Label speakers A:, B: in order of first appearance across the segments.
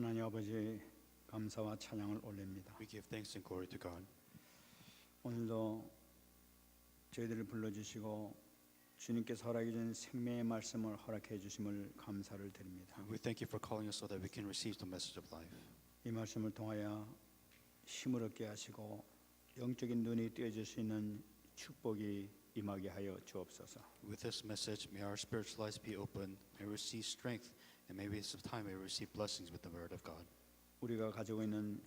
A: 하나님 아버지 감사와 찬양을 올립니다.
B: We give thanks and glory to God.
A: 오늘도 저희들을 불러주시고 주님께서 허락해 주신 생명의 말씀을 허락해 주심을 감사를 드립니다.
B: We thank you for calling us so that we can receive the message of life.
A: 이 말씀을 통하여 힘을 얻게 하시고 영적인 눈이 띄어질 수 있는 축복이 임하게 하여 주옵소서.
B: With this message, may our spiritual eyes be open, may we receive strength, and may we have time, may we receive blessings with the word of God.
A: 우리가 가지고 있는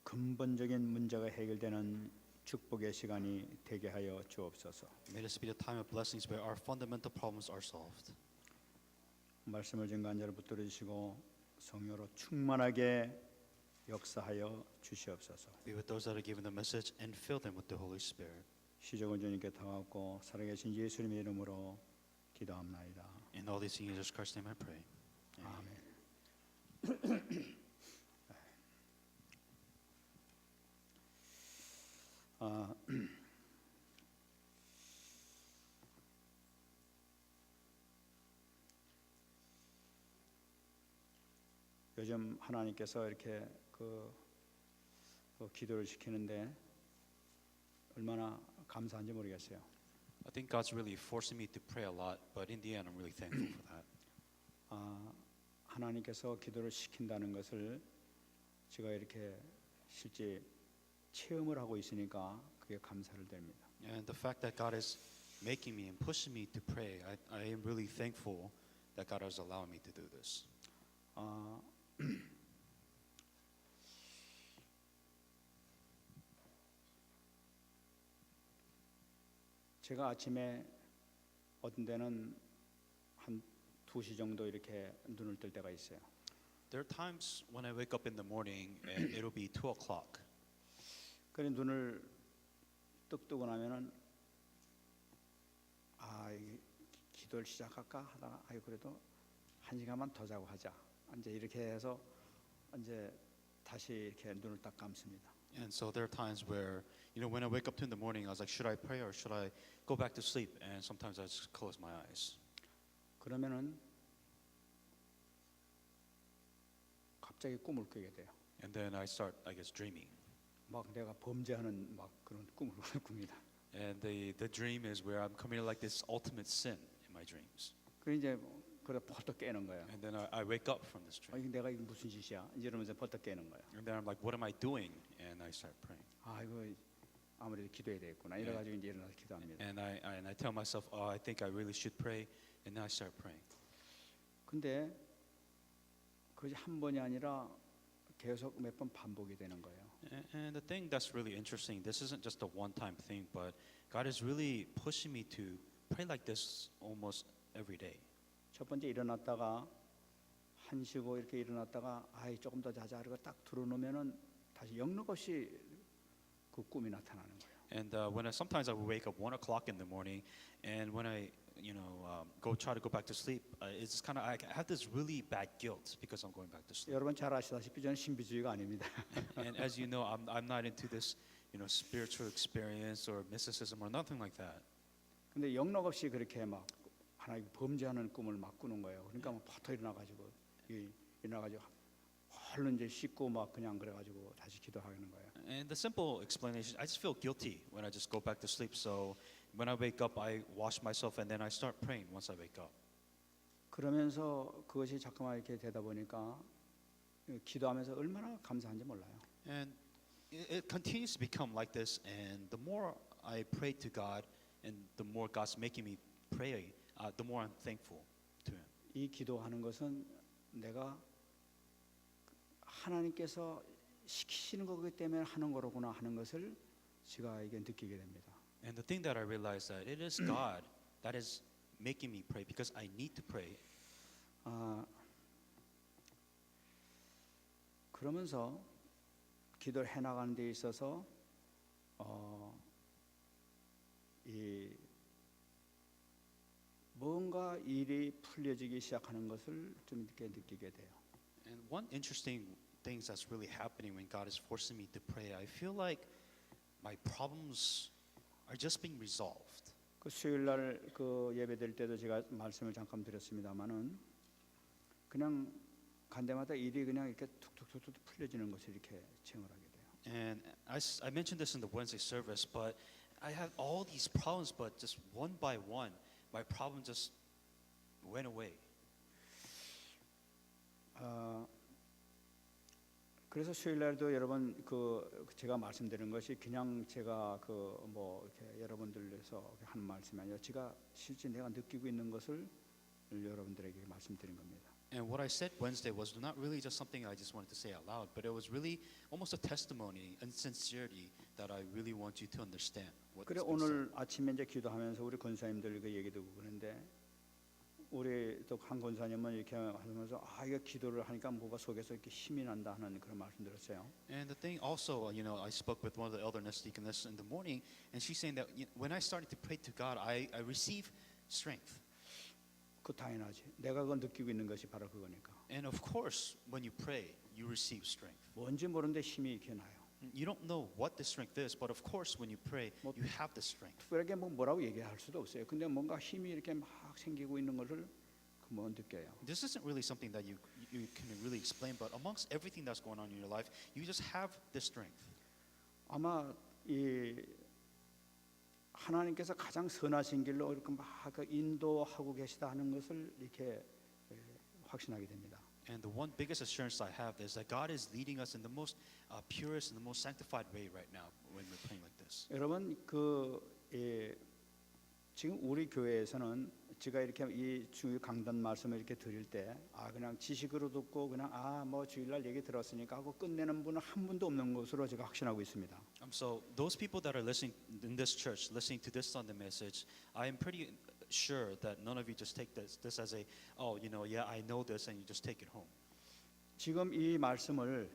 A: 근본적인 문제가 해결되는 축복의 시간이 되게 하여 주옵소서.
B: May this be the time of blessings where our fundamental problems are solved.
A: 말씀을 증거한 자를 붙들어 주시고 성령으로 충만하게 역사하여 주시옵소서.
B: Be with those that are given the message and fill them with the Holy Spirit.
A: 시적은 주님께 다가왔고 살아계신 예수님의 이름으로 기도합나이다.
B: In all these things, in Jesus Christ's name I pray.
A: 아멘. 요즘 하나님께서 이렇게 기도를 시키는데 얼마나 감사한지 모르겠어요.
B: I think God's really forcing me to pray a lot, but in the end, I'm really thankful for that.
A: 하나님께서 기도를 시킨다는 것을 제가 이렇게 실제 체험을 하고 있으니까 그게 감사를 드립니다.
B: And the fact that God is making me and pushing me to pray, I am really thankful that God is allowing me to do this.
A: 제가 아침에 어떤 데는 한 2시 정도 이렇게 눈을 뜰 때가 있어요.
B: There are times when I wake up in the morning and it'll be 2 o'clock.
A: 그래 눈을 떡 뜨고 나면은 기도를 시작할까 하다가 그래도 1시간만 더 자고 하자. 이제 이렇게 해서 이제 다시 이렇게 눈을 딱 감습니다.
B: And so there are times where, when I wake up in the morning, I was like, should I pray or should I go back to sleep? And sometimes I just close my eyes.
A: 그러면은 갑자기 꿈을 꾸게 돼요.
B: And then I start, I guess, dreaming.
A: 막 내가 범죄하는 막 그런 꿈을 꿉니다.
B: And the dream is where I'm committing like this ultimate sin in my dreams.
A: 그 이제 그래 벌떡 깨는 거예요.
B: And then I wake up from this dream.
A: 내가 이게 무슨 짓이야? 이러면서 벌떡 깨는 거예요.
B: And then I'm like, what am I doing? And I start praying.
A: 이거 아무래도 기도해야 되겠구나. 이래가지고 이제 일어나서 기도합니다.
B: And I tell myself, I think I really should pray. And then I start praying.
A: 근데 그것이 한 번이 아니라 계속 몇 번 반복이 되는 거예요.
B: And the thing that's really interesting, this isn't just a one-time thing, but God is really pushing me to pray like this almost every day.
A: 첫 번째 일어났다가 한시고 이렇게 일어났다가 조금 더 자자 그러고 딱 들어놓으면은 다시 영락 없이 그 꿈이 나타나는 거예요.
B: And sometimes I will wake up 1 o'clock in the morning, and when I try to go back to sleep, it's kind of I have this really bad guilt because I'm going back to sleep.
A: 여러분 잘 아시다시피 저는 신비주의가 아닙니다.
B: And as you know, I'm not into this spiritual experience or mysticism or nothing like that.
A: 근데 영락 없이 그렇게 막 하나님 범죄하는 꿈을 막 꾸는 거예요. 그러니까 막 퍼터 일어나가지고 얼른 이제 씻고 막 그냥 그래가지고 다시 기도하는 거예요.
B: And the simple explanation, I just feel guilty when I just go back to sleep. So when I wake up, I wash myself and then I start praying once I wake up.
A: 그러면서 그것이 자꾸만 이렇게 되다 보니까 기도하면서 얼마나 감사한지 몰라요.
B: And it continues to become like this. And the more I pray to God, and the more God's making me pray, the more I'm thankful to Him.
A: 이 기도하는 것은 내가 하나님께서 시키시는 거기 때문에 하는 거로구나 하는 것을 제가 이게 느끼게 됩니다.
B: And the thing that I realize that it is God that is making me pray because I need to pray.
A: 그러면서 기도를 해나가는 데 있어서 이 뭔가 일이 풀려지기 시작하는 것을 좀 이렇게 느끼게 돼요.
B: And one interesting thing that's really happening when God is forcing me to pray, I feel like my problems are just being resolved.
A: 그 수요일 날 그 예배 드릴 때도 제가 말씀을 잠깐 드렸습니다만은 그냥 간 데마다 일이 그냥 이렇게 툭툭 툭툭툭 풀려지는 것을 이렇게 체험하게 돼요.
B: And I mentioned this in the Wednesday service, but I had all these problems, but just one by one, my problem just went away.
A: 그래서 수요일날도 여러분 제가 말씀드리는 것이 그냥 제가 뭐 이렇게 여러분들에서 하는 말씀이 아니라 제가 실제 내가 느끼고 있는 것을 여러분들에게 말씀드린 겁니다.
B: And what I said Wednesday was not really just something I just wanted to say out loud, but it was really almost a testimony and sincerity that I really want you to understand.
A: 그래 오늘 아침에 이제 기도하면서 우리 권사님들 그 얘기 듣고 그러는데 우리 또 한 권사님은 이렇게 하면서 이거 기도를 하니까 뭐가 속에서 이렇게 힘이 난다 하는 그런 말씀 들었어요.
B: And the thing also, I spoke with one of the elder deaconess in the morning, and she's saying that when I started to pray to God, I receive strength.
A: 그 당연하지. 내가 그걸 느끼고 있는 것이 바로 그거니까.
B: And of course, when you pray, you receive strength.
A: 뭔지 모르는데 힘이 이렇게 나요.
B: You don't know what the strength is, but of course, when you pray, you have the strength.
A: 특별하게 뭐라고 얘기할 수도 없어요. 근데 뭔가 힘이 이렇게 막 생기고 있는 것을 느껴요.
B: This isn't really something that you can really explain, but amongst everything that's going on in your life, you just have the strength.
A: 아마 이 하나님께서 가장 선하신 길로 이렇게 막 인도하고 계시다 하는 것을 이렇게 확신하게 됩니다.
B: And the one biggest assurance I have is that God is leading us in the most purest and the most sanctified way right now when we're praying like this.
A: 여러분 지금 우리 교회에서는 제가 이렇게 이 주일 강단 말씀을 이렇게 드릴 때 그냥 지식으로 듣고 그냥 뭐 주일날 얘기 들었으니까 하고 끝내는 분은 한 분도 없는 것으로 제가 확신하고 있습니다.
B: So those people that are listening in this church, listening to this Sunday message, I am pretty sure that none of you just take this as a, yeah, I know this, and you just take it home.
A: 지금 이 말씀을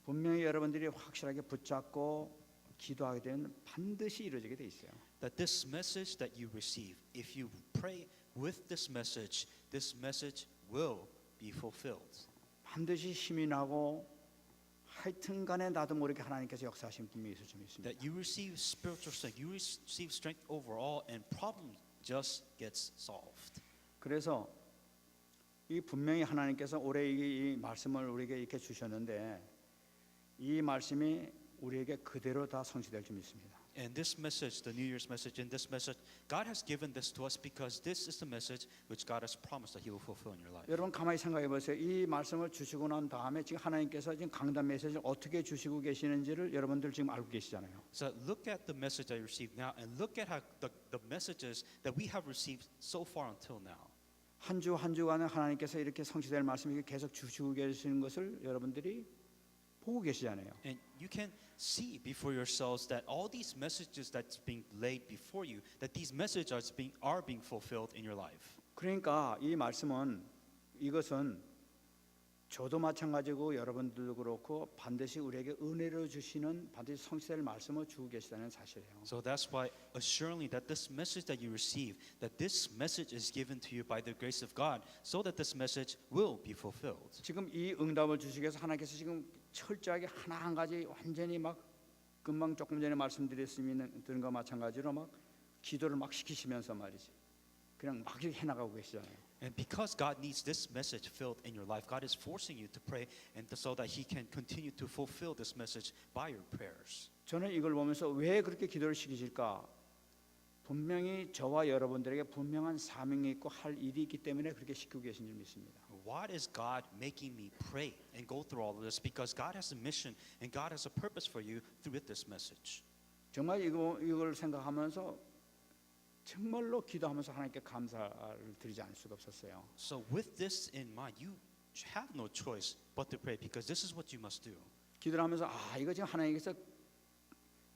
A: 분명히 여러분들이 확실하게 붙잡고 기도하게 되면 반드시 이루어지게 돼 있어요.
B: That this message that you receive, if you pray with this message will be fulfilled.
A: 반드시 힘이 나고 하여튼간에 나도 모르게 하나님께서 역사하신 분이 있을 줄 믿습니다.
B: That you receive spiritual strength, you receive strength overall, and problem just gets solved.
A: 그래서 이 분명히 하나님께서 올해 이 말씀을 우리에게 이렇게 주셨는데 이 말씀이 우리에게 그대로 다 성취될 줄 믿습니다.
B: And this message, the New Year's message, in this message, God has given this to us because this is the message which God has promised that He will fulfill in your life.
A: 여러분 가만히 생각해 보세요. 이 말씀을 주시고 난 다음에 지금 하나님께서 지금 강단 메시지를 어떻게 주시고 계시는지를 여러분들 지금 알고 계시잖아요.
B: So look at the message I received now, and look at how the messages that we have received so far until now.
A: 한 주 한 주간에 하나님께서 이렇게 성취될 말씀이 계속 주시고 계시는 것을 여러분들이 보고 계시잖아요.
B: And you can see before yourselves that all these messages that's being laid before you, that these messages are being fulfilled in your life.
A: 그러니까 이 말씀은 이것은 저도 마찬가지고 여러분들도 그렇고 반드시 우리에게 은혜로 주시는 반드시 성취될 말씀을 주고 계시다는 사실이에요.
B: So that's why assuredly that this message that you receive, that this message is given to you by the grace of God, so that this message will be fulfilled.
A: 지금 이 응답을 주시기 위해서 하나님께서 지금 철저하게 하나 한 가지 완전히 막 금방 조금 전에 말씀드렸으면 드린 거 마찬가지로 막 기도를 막 시키시면서 말이지 그냥 막 이렇게 해나가고 계시잖아요.
B: And because God needs this message filled in your life, God is forcing you to pray, and so that He can continue to fulfill this message by your prayers.
A: 저는 이걸 보면서 왜 그렇게 기도를 시키실까? 분명히 저와 여러분들에게 분명한 사명이 있고 할 일이 있기 때문에 그렇게 시키고 계신 줄 믿습니다.
B: Why is God making me pray and go through all of this? Because God has a mission and God has a purpose for you through this message.
A: 정말 이걸 생각하면서 정말로 기도하면서 하나님께 감사를 드리지 않을 수가 없었어요.
B: So with this in mind, you have no choice but to pray because this is what you must do.
A: 기도를 하면서 이거 지금 하나님께서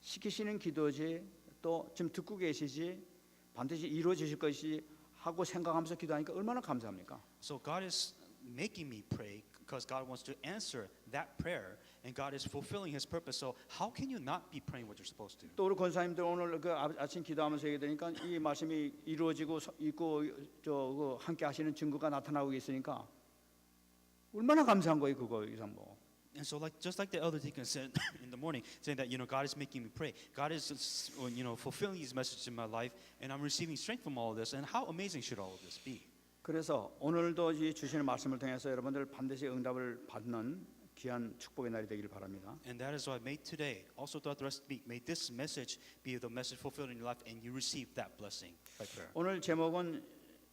A: 시키시는 기도지 또 지금 듣고 계시지 반드시 이루어지실 것이 하고 생각하면서 기도하니까 얼마나 감사합니까?
B: So God is making me pray because God wants to answer that prayer and God is fulfilling His purpose. So how can you not be praying what you're supposed to?
A: 또 우리 권사님들 오늘 그 아침 기도하면서 얘기 드니까 이 말씀이 이루어지고 있고 저 함께 하시는 증거가 나타나고 있으니까 얼마나 감사한 거예요 그거 이상 뭐.
B: And so, just like the elder deacon said in the morning, saying that God is making me pray, God is fulfilling these messages in my life, and I'm receiving strength from all of this. And how amazing should all of this be?
A: 그래서 오늘도 이 주시는 말씀을 통해서 여러분들 반드시 응답을 받는 귀한 축복의 날이 되길 바랍니다.
B: And that is why may today, also throughout the rest of the week, may this message be the message fulfilled in your life and you receive that blessing by prayer.
A: 오늘 제목은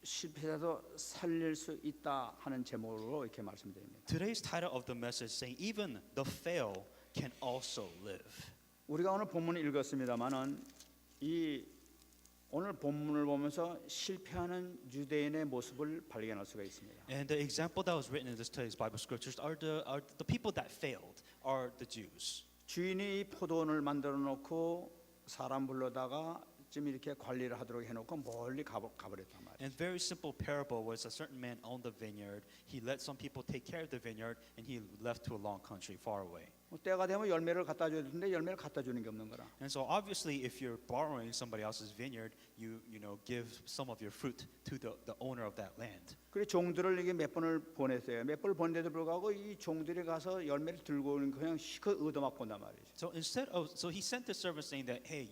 A: 실패자도 살릴 수 있다 하는 제목으로 이렇게 말씀드립니다.
B: Today's title of the message saying even the fail can also live.
A: 우리가 오늘 본문을 읽었습니다만은 이 오늘 본문을 보면서 실패하는 유대인의 모습을 발견할 수가 있습니다.
B: And the example that was written in this today's Bible scriptures are the people that failed are the Jews.
A: 주인이 포도원을 만들어 놓고 사람 불러다가 좀 이렇게 관리를 하도록 해놓고 멀리 가버렸단 말이에요.
B: And very simple parable was a certain man owned the vineyard. He let some people take care of the vineyard, and he left to a long country far away.
A: 때가 되면 열매를 갖다 줘야 되는데 열매를 갖다 주는 게 없는 거라.
B: And so obviously, if you're borrowing somebody else's vineyard, you give some of your fruit to the owner of that land.
A: 그래 종들을 이게 몇 번을 보냈어요. 몇 번을 보낸데도 불구하고 이 종들이 가서 열매를 들고 오는 거 그냥 시커 얻어맞고 온단 말이죠.
B: So he sent the servant saying that, hey,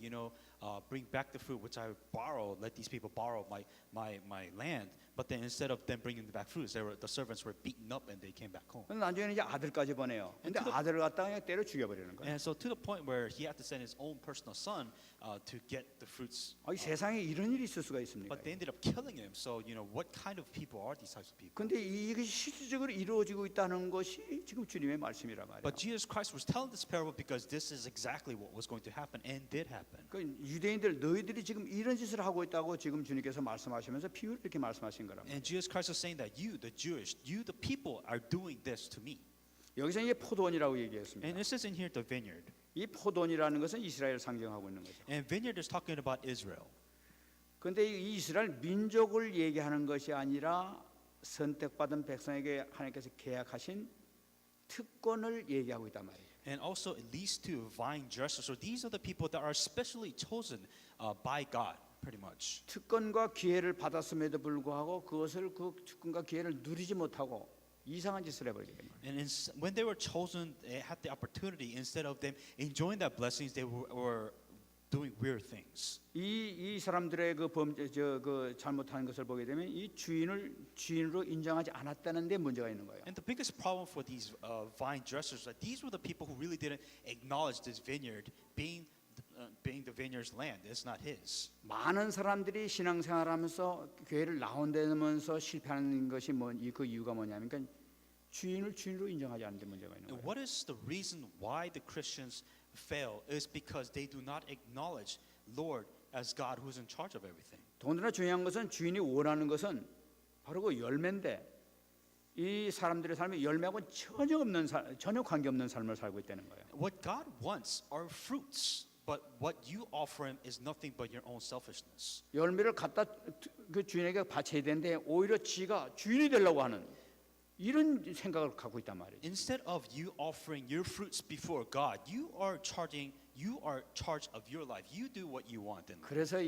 B: bring back the fruit which I borrowed. Let these people borrow my land. But then instead of them bringing back fruits, the servants were beaten up and they came back home.
A: 근데 나중에는 이제 아들까지 보내요. 근데 아들을 갖다가 그냥 때려 죽여버리는 거예요.
B: And so to the point where he had to send his own personal son to get the fruits.
A: 이 세상에 이런 일이 있을 수가 있습니까?
B: But they ended up killing him. So what kind of people are these types of people?
A: 근데 이게 실질적으로 이루어지고 있다는 것이 지금 주님의 말씀이란 말이에요.
B: But Jesus Christ was telling this parable because this is exactly what was going to happen and did happen.
A: 그 유대인들 너희들이 지금 이런 짓을 하고 있다고 지금 주님께서 말씀하시면서 비유를 이렇게 말씀하신 거란 말이에요.
B: And Jesus Christ is saying that you, the Jewish, you, the people, are doing this to me.
A: 여기서 이게 포도원이라고 얘기했습니다.
B: And it says in here the vineyard.
A: 이 포도원이라는 것은 이스라엘을 상징하고 있는 거죠.
B: And vineyard is talking about Israel.
A: 그런데 이 이스라엘 민족을 얘기하는 것이 아니라 선택받은 백성에게 하나님께서 계약하신 특권을 얘기하고 있단 말이에요.
B: And also it leads to vine dressers. So these are the people that are specially chosen by God, pretty much.
A: 특권과 기회를 받았음에도 불구하고 그것을 그 특권과 기회를 누리지 못하고 이상한 짓을 해버리게 된 거예요.
B: And when they were chosen, they had the opportunity. Instead of them enjoying that blessings, they were doing weird things.
A: 이 사람들의 그 잘못한 것을 보게 되면 이 주인을 주인으로 인정하지 않았다는 데 문제가 있는 거예요.
B: And the biggest problem for these vine dressers, that these were the people who really didn't acknowledge this vineyard being the vineyard's land. It's not his.
A: 많은 사람들이 신앙생활하면서 교회를 나온다면서 실패하는 것이 그 이유가 뭐냐면 그러니까 주인을 주인으로 인정하지 않는 데 문제가 있는
B: And
A: 거예요.
B: what is the reason why the Christians fail is because they do not acknowledge Lord as God who's in charge of everything.
A: 더군다나 중요한 것은 주인이 원하는 것은 바로 그 열매인데 이 사람들의 삶이 열매하고는 전혀 관계없는 삶을 살고 있다는 거예요.
B: What God wants are fruits, but what you offer him is nothing but your own selfishness.
A: 열매를 갖다 그 주인에게 바쳐야 되는데 오히려 지가 주인이 되려고 하는 이런 생각을 갖고 있단 말이에요.
B: Instead of you offering your fruits before God, you are charge of your life. You do what you want in life.
A: 그래서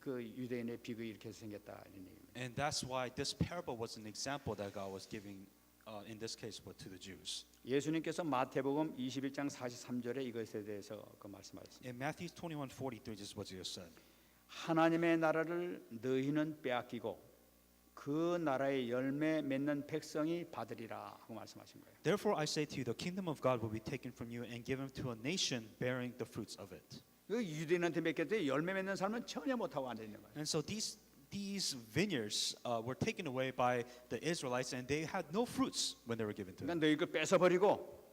A: 그 유대인의 비극이 이렇게 생겼다 이런 얘기입니다.
B: And that's why this parable was an example that God was giving in this case but to the Jews.
A: 예수님께서 마태복음 21장 43절에 이것에 대해서 그 말씀하셨습니다.
B: In Matthew 21:43, this is what Jesus said.
A: 하나님의 나라를 너희는 빼앗기고 그 나라의 열매 맺는 백성이 받으리라 하고 말씀하신 거예요.
B: Therefore I say to you, the kingdom of God will be taken from you and given to a nation bearing the fruits of it.
A: 그 유대인한테 맡겼더니 열매 맺는 삶은 전혀 못하고 앉아 있는 거예요.
B: And so these vineyards were taken away by the Israelites, and they had no fruits when they were given to them.
A: 그러니까 너희 그 뺏어 버리고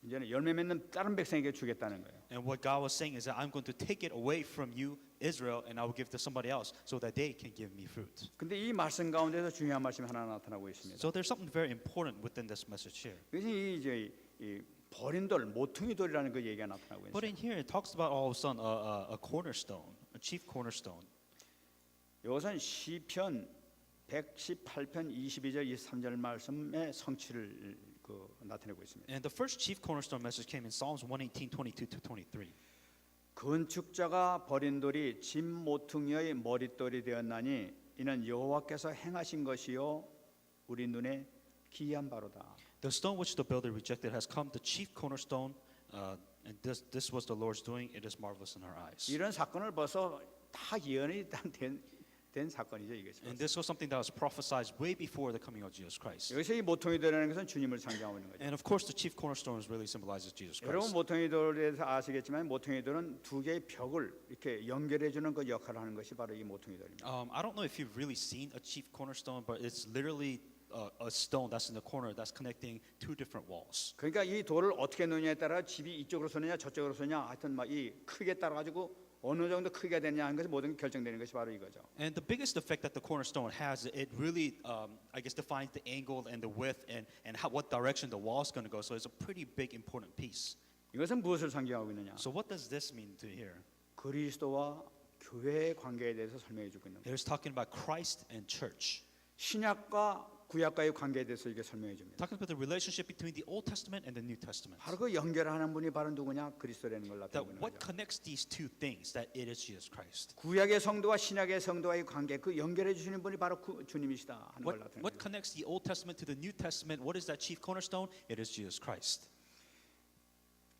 A: 이제는 열매 맺는 다른 백성에게 주겠다는 거예요.
B: And what God was saying is that I'm going to take it away from you, Israel, and I will give to somebody else so that they can give me fruit.
A: 근데 이 말씀 가운데서 중요한 말씀이 하나 나타나고 있습니다.
B: So there's something very important within this message here.
A: 이것이 이제 이 버린 돌, 모퉁이 돌이라는 그 얘기가 나타나고
B: But
A: 있어요.
B: in here it talks about all of a sudden a cornerstone, a chief cornerstone.
A: 이것은 시편 118편 22절 23절 말씀의 성취를 나타내고 있습니다.
B: And the first chief cornerstone message came in Psalms 118:22-23.
A: 건축자가 버린 돌이 집 모퉁이의 머릿돌이 되었나니 이는 여호와께서 행하신 것이요 우리 눈에 기이한 바로다.
B: The stone which the builder rejected has come the chief cornerstone, and this was the Lord's doing. It is marvelous in our eyes.
A: 이런 사건을 벌써 다 예언이 된 사건이죠 이것이.
B: And this was something that was prophesied way before the coming of Jesus Christ.
A: 여기서 이 모퉁이 돌이라는 것은 주님을 상징하고 있는 거죠.
B: And of course, the chief cornerstone really symbolizes Jesus
A: 여러분
B: Christ.
A: 모퉁이 돌에 대해서 아시겠지만 모퉁이 돌은 두 개의 벽을 이렇게 연결해 주는 그 역할을 하는 것이 바로 이 모퉁이 돌입니다.
B: I don't know if you've really seen a chief cornerstone, but it's literally a stone that's in the corner that's connecting two different walls.
A: 그러니까 이 돌을 어떻게 놓느냐에 따라 집이 이쪽으로 서느냐 저쪽으로 서느냐 하여튼 막 이 크기에 따라 가지고 어느 정도 크기가 되느냐 하는 것이 모든 게 결정되는 것이 바로 이거죠.
B: And the biggest effect that the cornerstone has, it really, I guess, defines the angle and the width and what direction the wall is going to go. So it's a pretty big, important piece.
A: 이것은 무엇을 상징하고 있느냐?
B: So what does this mean to here?
A: 그리스도와 교회의 관계에 대해서 설명해 주고 있는 거예요.
B: It's talking about Christ and church.
A: 신약과 구약과의 관계에 대해서 이게 설명해 줍니다.
B: Talking about the relationship between the Old Testament and the New Testament.
A: 바로 그 연결하는 분이 바로 누구냐? 그리스도라는 걸
B: That
A: 나타내고 있는
B: what
A: 거죠.
B: connects these two things, that it is Jesus Christ.
A: 구약의 성도와 신약의 성도와의 관계, 그 연결해 주시는 분이 바로 주님이시다 하는 걸 나타내는
B: What
A: 거죠.
B: connects the Old Testament to the New Testament? What is that chief cornerstone? It is Jesus Christ.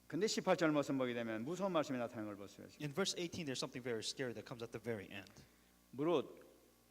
A: 근데 18절 말씀 보게 되면 무서운 말씀이 나타나는 걸 보세요.
B: In verse 18, there's something very scary that comes at the very end.
A: 무릇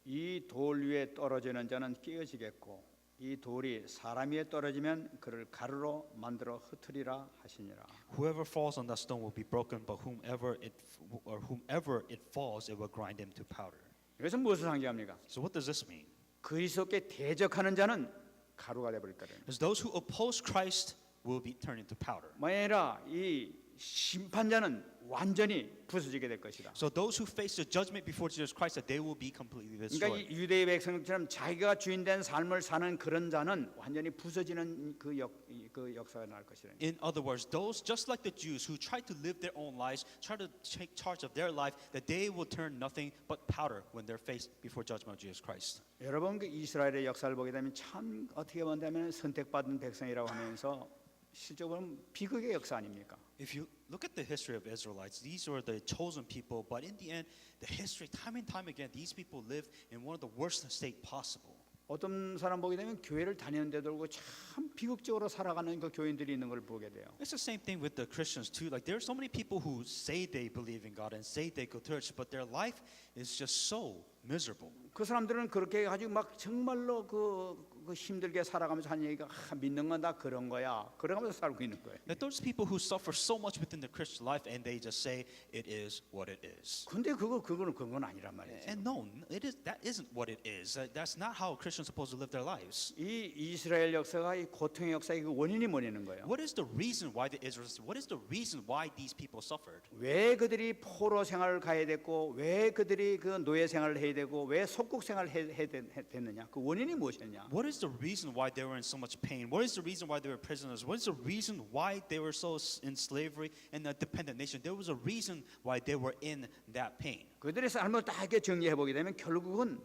A: 이 돌 위에 떨어지는 자는 깨어지겠고 이 돌이 사람 위에 떨어지면 그를 가루로 만들어 흩으리라 하시니라.
B: Whoever falls on that stone will be broken, but whomever it falls, it will grind him to powder.
A: 이것은 무엇을 상징합니까?
B: So what does this mean?
A: 그리스도께 대적하는 자는 가루가 돼 버릴 거예요.
B: Because those who oppose Christ will be turned into powder.
A: 만이 아니라 이 심판자는 완전히 부서지게 될 것이다.
B: So those who face the judgment before Jesus Christ, that they will be completely
A: 그러니까
B: destroyed.
A: 이 유대의 백성처럼 자기가 주인된 삶을 사는 그런 자는 완전히 부서지는 그 역사가 날 것이다.
B: In other words, those just like the Jews who try to live their own lives, try to take charge of their life, that they will turn nothing but powder when they're faced before judgment of Jesus Christ.
A: 여러분 그 이스라엘의 역사를 보게 되면 참 어떻게 본다면 선택받은 백성이라고 하면서 실적으로 비극의 역사 아닙니까?
B: If you look at the history of Israelites, these were the chosen people, but in the end, the history, time and time again, these people lived in one of the worst state possible.
A: 어떤 사람 보게 되면 교회를 다니는데도 불구하고 참 비극적으로 살아가는 그 교인들이 있는 걸 보게 돼요.
B: It's the same thing with the Christians too. Like there are so many people who say they believe in God and say they go to church, but their life is just so miserable.
A: 그 사람들은 그렇게 가지고 막 정말로 그 힘들게 살아가면서 하는 얘기가 믿는 건 다 그런 거야. 그러면서 살고 있는 거예요.
B: That those people who suffer so much within the Christian life and they just say it is what it is.
A: 근데 그건 아니란 말이죠.
B: And no, that isn't what it is. That's not how Christians are supposed to live their lives.
A: 이 이스라엘 역사가 이 고통의 역사의 그 원인이 뭐냐는 거예요.
B: What is the reason why the Israelites? What is the reason why these people suffered?
A: 왜 그들이 포로 생활을 가야 됐고 왜 그들이 그 노예 생활을 해야 되고 왜 속국 생활을 해야 됐느냐? 그 원인이 무엇이냐?
B: What is the reason why they were in so much pain? What is the reason why they were prisoners? What is the reason why they were so in slavery and a dependent nation? There was a reason why they were in that pain.
A: 그들의 삶을 다 이렇게 정리해 보게 되면 결국은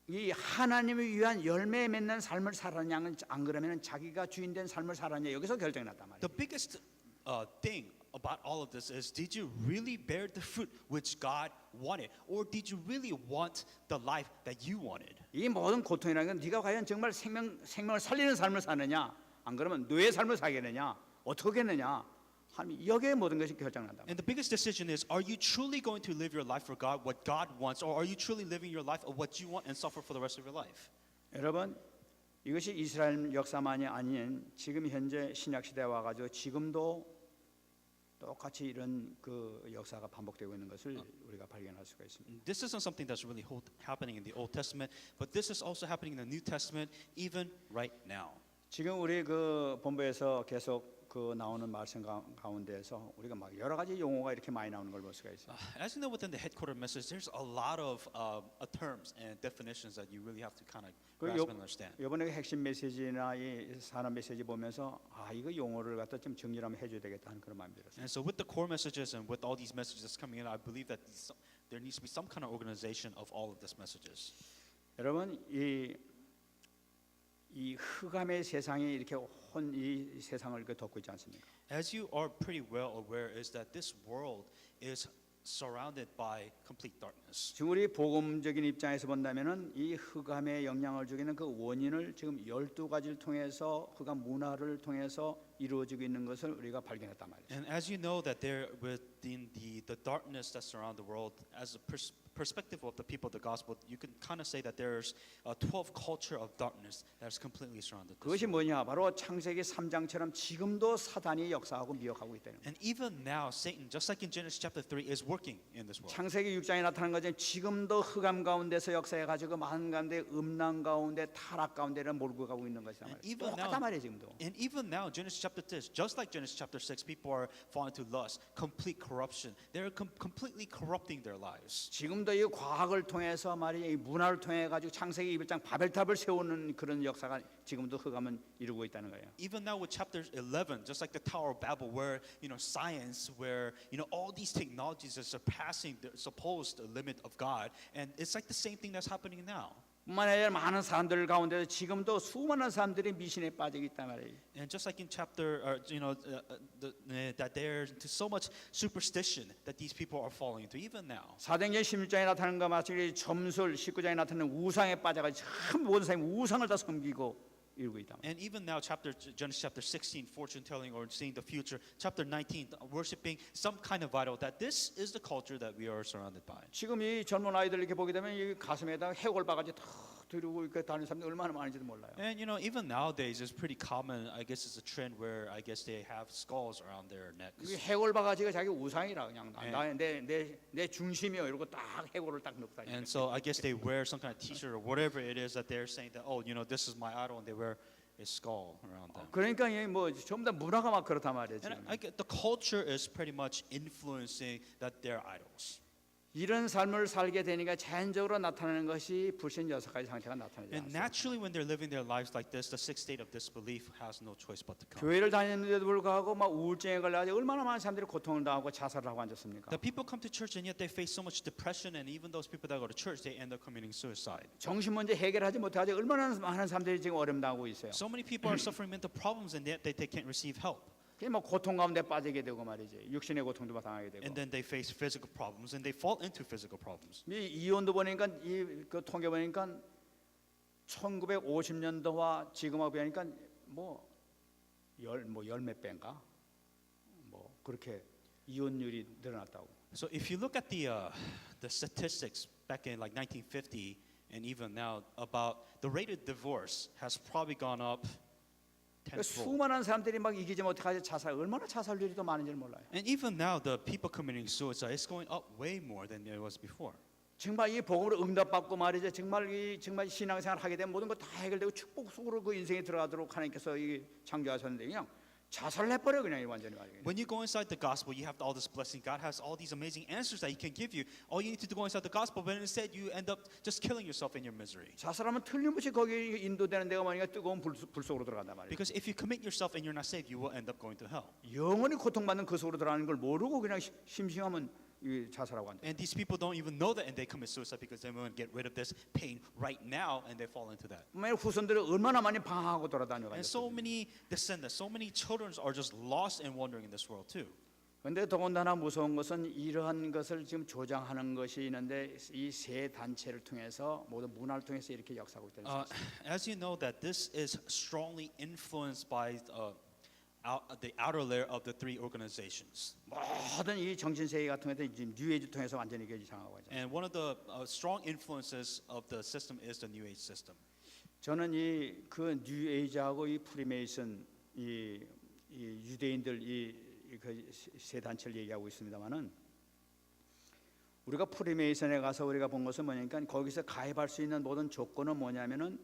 A: 이 하나님을 위한 열매 맺는 삶을 살았냐 안 그러면 자기가 주인된 삶을 살았냐 여기서 결정이 났단 말이에요.
B: The biggest thing about all of this is, did you really bear the fruit which God wanted, or did you really want the life that you wanted?
A: 이 모든 고통이라는 건 네가 과연 정말 생명을 살리는 삶을 사느냐 안 그러면 노예 삶을 사겠느냐 어떻게 하느냐 하나님 여기에 모든 것이 결정난다.
B: And the biggest decision is, are you truly going to live your life for God, what God wants, or are you truly living your life of what you want and suffer for the rest of your life?
A: 여러분 이것이 이스라엘 역사만이 아닌 지금 현재 신약 시대에 와가지고 지금도 똑같이 이런 그 역사가 반복되고 있는 것을 우리가 발견할 수가 있습니다.
B: This isn't something that's really happening in the Old Testament, but this is also happening in the New Testament, even right now.
A: 지금 우리 그 본부에서 계속 그 나오는 말씀 가운데에서 우리가 막 여러 가지 용어가 이렇게 많이 나오는 걸 볼 수가 있어요.
B: As you know, within the headquarter message, there's a lot of terms and definitions that you really have to kind of grasp and understand.
A: 이번에 핵심 메시지나 이 산업 메시지 보면서 이거 용어를 갖다 좀 정리를 한번 해줘야 되겠다 하는 그런 마음이 들었어요.
B: And so, with the core messages and with all these messages coming in, I believe that there needs to be some kind of organization of all of these messages.
A: 여러분 이 흑암의 세상이 이렇게 이 세상을 이렇게 덮고 있지 않습니까?
B: As you are pretty well aware, is that this world is surrounded by complete darkness.
A: 지금 우리 복음적인 입장에서 본다면은 이 흑암의 영향을 주기는 그 원인을 지금 12가지를 통해서 흑암 문화를 통해서 이루어지고 있는 것을 우리가 발견했단 말이죠.
B: And as you know that there within the darkness that surround the world, as a perspective of the people of the gospel, you can kind of say that there's a 12 culture of darkness that's completely surrounded this
A: 그것이
B: world.
A: 뭐냐? 바로 창세기 3장처럼 지금도 사단이 역사하고 미혹하고 있다는 거예요.
B: And even now, Satan, just like in Genesis chapter 3, is working in this world.
A: 창세기 6장에 나타난 것처럼 지금도 흑암 가운데서 역사해 가지고 많은 가운데 음란 가운데 타락 가운데를 몰고 가고 있는 것이란
B: And
A: 말이에요.
B: even
A: 똑같단
B: now,
A: 말이에요 지금도.
B: and even now, Genesis chapter 6, just like Genesis chapter 6, people are falling to lust, complete corruption. They're completely corrupting their lives.
A: 지금도 이 과학을 통해서 말이야 이 문화를 통해 가지고 창세기 1장 바벨탑을 세우는 그런 역사가 지금도 흑암은 이루고 있다는 거예요.
B: Even now with chapter 11, just like the Tower of Babel, where science, where all these technologies are surpassing the supposed limit of God, and it's like the same thing that's happening now.
A: 뿐만 아니라 많은 사람들 가운데 지금도 수많은 사람들이 미신에 빠져 있단 말이에요.
B: And just like in chapter, that they're into so much superstition that these people are falling into, even now.
A: 사도행전 16장에 나타나는 것과 마찬가지 점술 19장에 나타나는 우상에 빠져가지고 참 모든 사람이 우상을 다 섬기고 이루고 있다.
B: And even now, Genesis chapter 16, fortune telling or seeing the future. Chapter 19, worshiping some kind of idol. That this is the culture that we are surrounded by.
A: 지금 이 젊은 아이들 이렇게 보게 되면 이 가슴에다가 해골 바가지 탁 들고 이렇게 다니는 사람들이 얼마나 많은지도 몰라요.
B: And even nowadays, it's pretty common. I guess it's a trend where I guess they have skulls around their necks.
A: 이 해골 바가지가 자기 우상이라 그냥
B: 네.
A: 내 중심이요 이러고 딱 해골을 딱 넣고 다니는.
B: And so I guess they wear some kind of T-shirt or whatever it is that they're saying that this is my idol, and they wear a skull around them.
A: 그러니까 뭐 전부 다 문화가 막 그렇단 말이에요.
B: And
A: 지금.
B: I get the culture is pretty much influencing that they're idols.
A: 이런 삶을 살게 되니까 자연적으로 나타나는 것이 불신 여섯 가지 상태가 나타나지
B: And
A: 않습니다.
B: naturally, when they're living their lives like this, the sixth state of disbelief has no choice but to come.
A: 교회를 다니는데도 불구하고 막 우울증에 걸려가지고 얼마나 많은 사람들이 고통을 당하고 자살을 하고 앉았습니까?
B: The people come to church and yet they face so much depression, and even those people that go to church, they end up committing suicide.
A: 정신 문제 해결하지 못하지 얼마나 많은 사람들이 지금 어려움 당하고 있어요.
B: So many people are suffering mental problems, and yet they can't receive help.
A: 그냥 뭐 고통 가운데 빠지게 되고 말이지. 육신의 고통도 당하게 되고.
B: And then they face physical problems, and they fall into physical problems.
A: 이 이혼도 보니까 그 통계 보니까 1950년도와 지금하고 비하니까 열몇 배인가 뭐 그렇게 이혼율이 늘어났다고.
B: So if you look at the statistics back in like 1950 and even now, about the rate of divorce has probably gone up tenfold.
A: 수많은 사람들이 막 이기지 못해가지고 자살 얼마나 자살률이 더 많은지 몰라요.
B: And even now, the people committing suicide is going up way more than it was before.
A: 정말 이 복음으로 응답받고 말이죠. 정말 신앙생활 하게 되면 모든 거 다 해결되고 축복 속으로 그 인생에 들어가도록 하나님께서 이 창조하셨는데 그냥 자살을 해버려 그냥 완전히 말이에요.
B: When you go inside the gospel, you have all this blessing. God has all these amazing answers that He can give you. All you need to do go inside the gospel, but instead you end up just killing yourself in your misery.
A: 자살하면 틀림없이 거기 인도되는 데가 뭐니까 뜨거운 불 속으로 들어간단 말이에요.
B: Because if you commit yourself and you're not saved, you will end up going to hell.
A: 영원히 고통받는 그 속으로 들어가는 걸 모르고 그냥 심심하면 이 자살하고 앉아.
B: And these people don't even know that, and they commit suicide because they want to get rid of this pain right now, and they fall into that.
A: 후손들이 얼마나 많이 방황하고 돌아다녀가지고.
B: And so many descendants, so many children are just lost and wandering in this world too.
A: 그런데 더군다나 무서운 것은 이러한 것을 지금 조장하는 것이 있는데 이 세 단체를 통해서 모든 문화를 통해서 이렇게 역사하고 있다는 사실.
B: As you know, that this is strongly influenced by the outer layer of the three organizations.
A: 모든 이 정신 세계 같은 것들 지금 뉴에이지 통해서 완전히 이게 장하고 있죠.
B: And one of the strong influences of the system is the New Age system.
A: 저는 이 그 뉴에이지하고 이 프리메이슨 이 유대인들 이 그 세 단체를 얘기하고 있습니다만은 우리가 프리메이슨에 가서 우리가 본 것은 뭐냐니까 거기서 가입할 수 있는 모든 조건은 뭐냐면은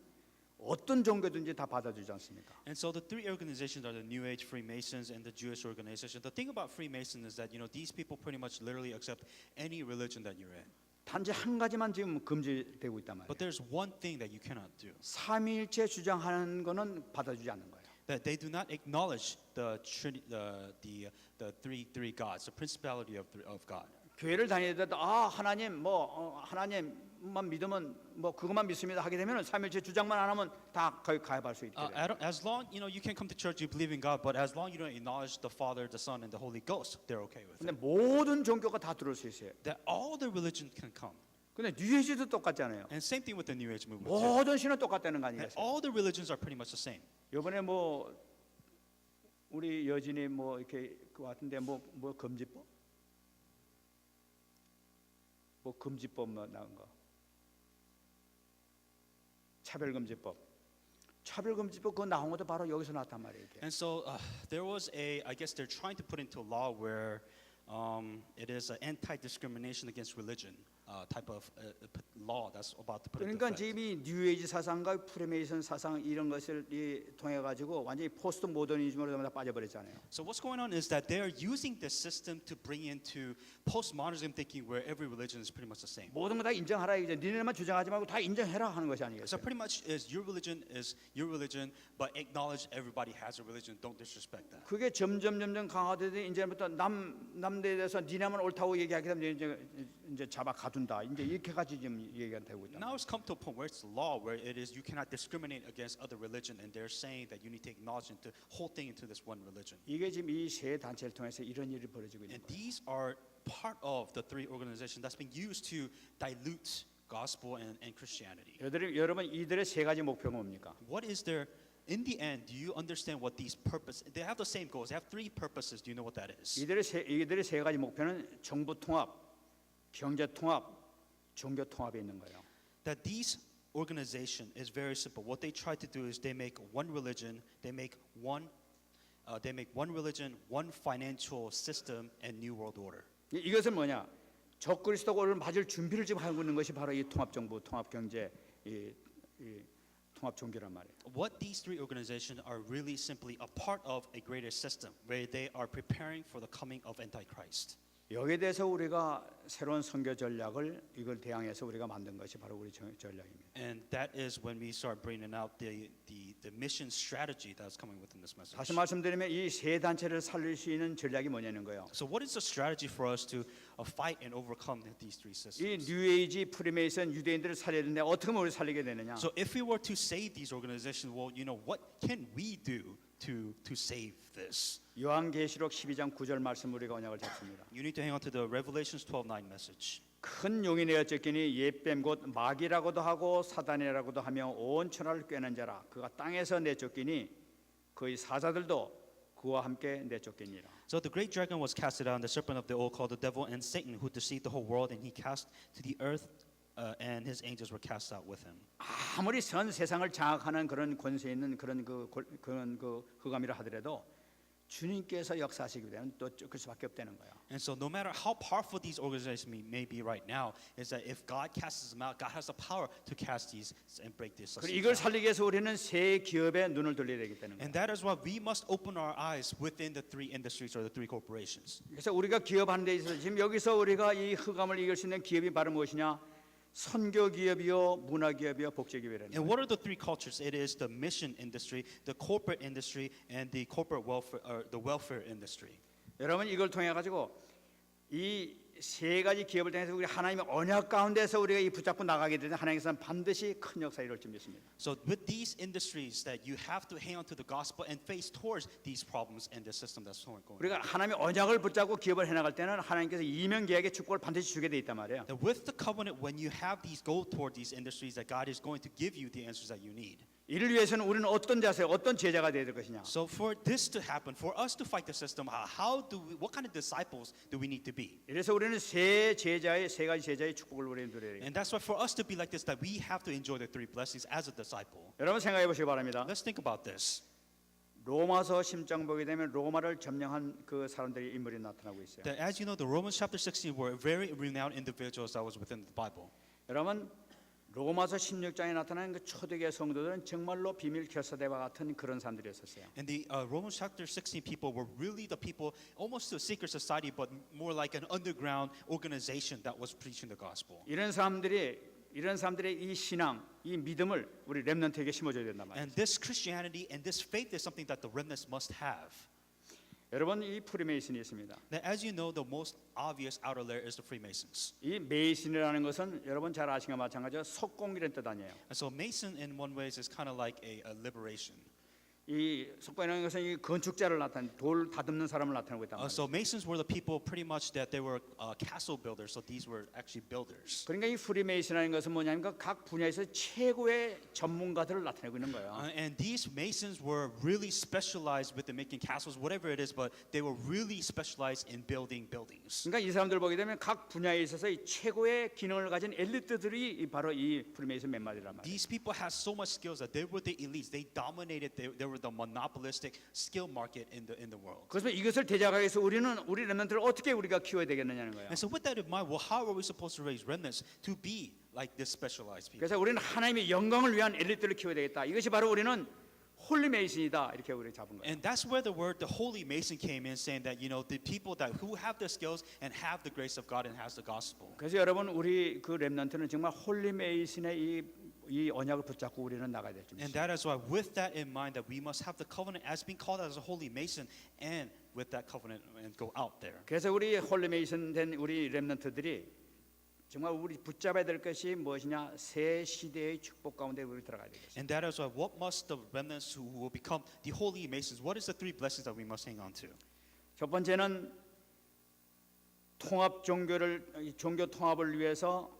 A: 어떤 종교든지 다 받아주지 않습니까?
B: And so the three organizations are the New Age Freemasons and the Jewish organization. The thing about Freemason is that these people pretty much literally accept any religion that you're in.
A: 단지 한 가지만 지금 금지되고 있단 말이에요.
B: But there's one thing that you cannot do.
A: 삼위일체 주장하는 거는 받아주지 않는 거예요.
B: That they do not acknowledge the three gods, the principality of God.
A: 교회를 다니다가 하나님 하나님만 믿으면 그것만 믿습니다 하게 되면은 삼위일체 주장만 안 하면 다 거기 가입할 수 있게 돼요.
B: As long you can come to church, you believe in God, but as long you don't acknowledge the Father, the Son, and the Holy Ghost, they're okay with
A: 근데
B: it.
A: 모든 종교가 다 들어올 수 있어요.
B: That all the religions can come.
A: 근데 뉴에이지도 똑같잖아요.
B: And same thing with the New Age movement.
A: 모든 신은 똑같다는 거
B: That
A: 아니겠어요?
B: all the religions are pretty much the same.
A: 이번에 우리 여진이 뭐 이렇게 그 같은데 뭐 금지법? 뭐 금지법 뭐 나온 거? 차별금지법. 차별금지법 그거 나온 것도 바로 여기서 나왔단 말이에요. 이게.
B: And so there was I guess they're trying to put into law where it is an anti-discrimination against religion type of law that's about to put into
A: 그러니까
B: effect.
A: 지금 이 뉴에이지 사상과 프리메이슨 사상 이런 것을 통해 가지고 완전히 포스트 모더니즘으로 다 빠져버렸잖아요.
B: So what's going on is that they are using this system to bring into postmodernism thinking where every religion is pretty much the same.
A: 모든 거 다 인정하라 이제 니네만 주장하지 말고 다 인정해라 하는 것이
B: So
A: 아니겠어요?
B: pretty much is your religion, but acknowledge everybody has a religion. Don't disrespect that.
A: 그게 점점 강화되더니 이제부터 남대에 대해서 니네만 옳다고 얘기하게 되면 이제 잡아 가둔다. 이제 이렇게까지 지금 얘기가 되고 있다.
B: Now it's come to a point where it's law, where it is you cannot discriminate against other religion, and they're saying that you need to acknowledge the whole thing into this one religion.
A: 이게 지금 이 세 단체를 통해서 이런 일이 벌어지고 있는
B: And
A: 거예요.
B: these are part of the three organizations that's being used to dilute gospel and Christianity.
A: 여러분 이들의 세 가지 목표가 뭡니까?
B: What is their in the end, do you understand what these purpose? They have the same goals. They have three purposes. Do you know what that is?
A: 이들의 세 가지 목표는 정부 통합, 경제 통합, 종교 통합에 있는 거예요.
B: That these organization is very simple. What they try to do is they make one religion, they make one religion, one financial system, and new world order.
A: 이것은 뭐냐? 적그리스도를 맞을 준비를 지금 하고 있는 것이 바로 이 통합 정부, 통합 경제, 이 통합 종교란 말이에요.
B: What these three organizations are really simply a part of a greater system where they are preparing for the coming of Antichrist.
A: 여기에 대해서 우리가 새로운 선교 전략을 이걸 대항해서 우리가 만든 것이 바로 우리 전략입니다.
B: And that is when we start bringing out the mission strategy that's coming within this message.
A: 다시 말씀드리면 이 세 단체를 살릴 수 있는 전략이 뭐냐는 거예요.
B: So what is the strategy for us to fight and overcome these three
A: 이
B: systems?
A: 뉴에이지, 프리메이슨, 유대인들을 살려야 되는데 어떻게 하면 우리 살리게 되느냐?
B: So if we were to save these organizations, well, you know, what can we do to save this?
A: 요한계시록 12장 9절 말씀 우리가 언약을 잡습니다.
B: You need to hang on to the Revelations 12:9 message.
A: 큰 용이 내어 쫓기니 옛뱀 곧 마귀라고도 하고 사단이라고도 하며 온 천하를 꿰는 자라. 그가 땅에서 내쫓기니 그의 사자들도 그와 함께 내쫓기니라.
B: So the great dragon was casted out, and the serpent of the old called the devil and Satan, who deceived the whole world, and he cast to the earth, and his angels were cast out with him.
A: 아무리 전 세상을 장악하는 그런 권세 있는 그런 흑암이라 하더라도 주님께서 역사하시기 되면 또 쫓길 수밖에 없다는 거예요.
B: And so no matter how powerful these organizations may be right now, is that if God casts them out, God has the power to cast these and break these
A: 그리고
B: systems
A: 이걸
B: out.
A: 살리기 위해서 우리는 새 기업에 눈을 돌려야 되겠다는 거예요.
B: And that is why we must open our eyes within the three industries or the three corporations.
A: 그래서 우리가 기업하는 데 있어서 지금 여기서 우리가 이 흑암을 이길 수 있는 기업이 바로 무엇이냐? 선교 기업이요, 문화 기업이요, 복제 기업이라는
B: And
A: 거예요.
B: what are the three cultures? It is the mission industry, the corporate industry, and the corporate welfare or the welfare industry.
A: 여러분 이걸 통해 가지고 이 세 가지 기업을 통해서 우리 하나님의 언약 가운데서 우리가 이 붙잡고 나가게 되면 하나님께서는 반드시 큰 역사 이룰 줄 믿습니다.
B: So with these industries that you have to hang on to the gospel and face towards these problems and the system that's going on.
A: 우리가 하나님의 언약을 붙잡고 기업을 해나갈 때는 하나님께서 이면 계약의 축복을 반드시 주게 돼 있단 말이에요.
B: That with the covenant, when you have these go toward these industries, that God is going to give you the answers that you need.
A: 이를 위해서는 우리는 어떤 자세, 어떤 제자가 되어야 될 것이냐?
B: So for this to happen, for us to fight the system, what kind of disciples do we need to be?
A: 이래서 우리는 세 가지 제자의 축복을 우리는 누려야 돼요.
B: And that's why for us to be like this, that we have to enjoy the three blessings as a disciple.
A: 여러분 생각해 보시기 바랍니다.
B: Let's think about this.
A: 로마서 10장 보게 되면 로마를 점령한 그 사람들의 인물이 나타나고 있어요.
B: That as you know, the Romans chapter 16 were very renowned individuals that was within the Bible.
A: 여러분 로마서 16장에 나타나는 그 초대교회 성도들은 정말로 비밀 결사대와 같은 그런 사람들이었어요.
B: And the Romans chapter 16 people were really the people, almost a secret society, but more like an underground organization that was preaching the gospel.
A: 이런 사람들의 이 신앙, 이 믿음을 우리 렘넌트에게 심어줘야 된단 말이에요.
B: And this Christianity and this faith is something that the remnants must have.
A: 여러분 이 프리메이슨이 있습니다.
B: Now, as you know, the most obvious outer layer is the Freemasons.
A: 이 메이슨이라는 것은 여러분 잘 아시는 것과 마찬가지로 속공이라는 뜻 아니에요.
B: And so Mason in one way is kind of like a liberation.
A: 이 석관이라는 것은 이 건축자를 나타낸 돌 다듬는 사람을 나타내고 있단 말이에요.
B: So Masons were the people pretty much that they were castle builders. So these were actually builders.
A: 그러니까 이 프리메이슨이라는 것은 뭐냐면 각 분야에서 최고의 전문가들을 나타내고 있는 거예요.
B: And these Masons were really specialized with the making castles, whatever it is, but they were really specialized in building buildings.
A: 그러니까 이 사람들 보게 되면 각 분야에 있어서 이 최고의 기능을 가진 엘리트들이 바로 이 프리메이슨 멤버들이란 말이에요.
B: These people had so much skills that they were the elites. They dominated. They were the monopolistic skill market in the world.
A: 그래서 이것을 대적하기 위해서 우리 렘넌트를 어떻게 우리가 키워야 되겠느냐는 거예요.
B: And so with that in mind, well, how are we supposed to raise remnants to be like this specialized people?
A: 그래서 우리는 하나님의 영광을 위한 엘리트를 키워야 되겠다. 이것이 바로 우리는 홀리메이슨이다 이렇게 우리 잡은 거예요.
B: And that's where the word, the holy mason, came in, saying that the people that who have the skills and have the grace of God and has the gospel.
A: 그래서 여러분 우리 그 렘넌트는 정말 홀리메이슨의 이 언약을 붙잡고 우리는 나가야 될 줄
B: And
A: 믿습니다.
B: that is why, with that in mind, that we must have the covenant as being called as a holy mason, and with that covenant and go out there.
A: 그래서 우리 홀리메이슨 된 우리 렘넌트들이 정말 우리 붙잡아야 될 것이 무엇이냐? 새 시대의 축복 가운데 우리 들어가야 되겠습니다.
B: And that is why, what must the remnants who will become the holy masons? What is the three blessings that we must hang on to?
A: 첫 번째는 통합 종교 통합을 위해서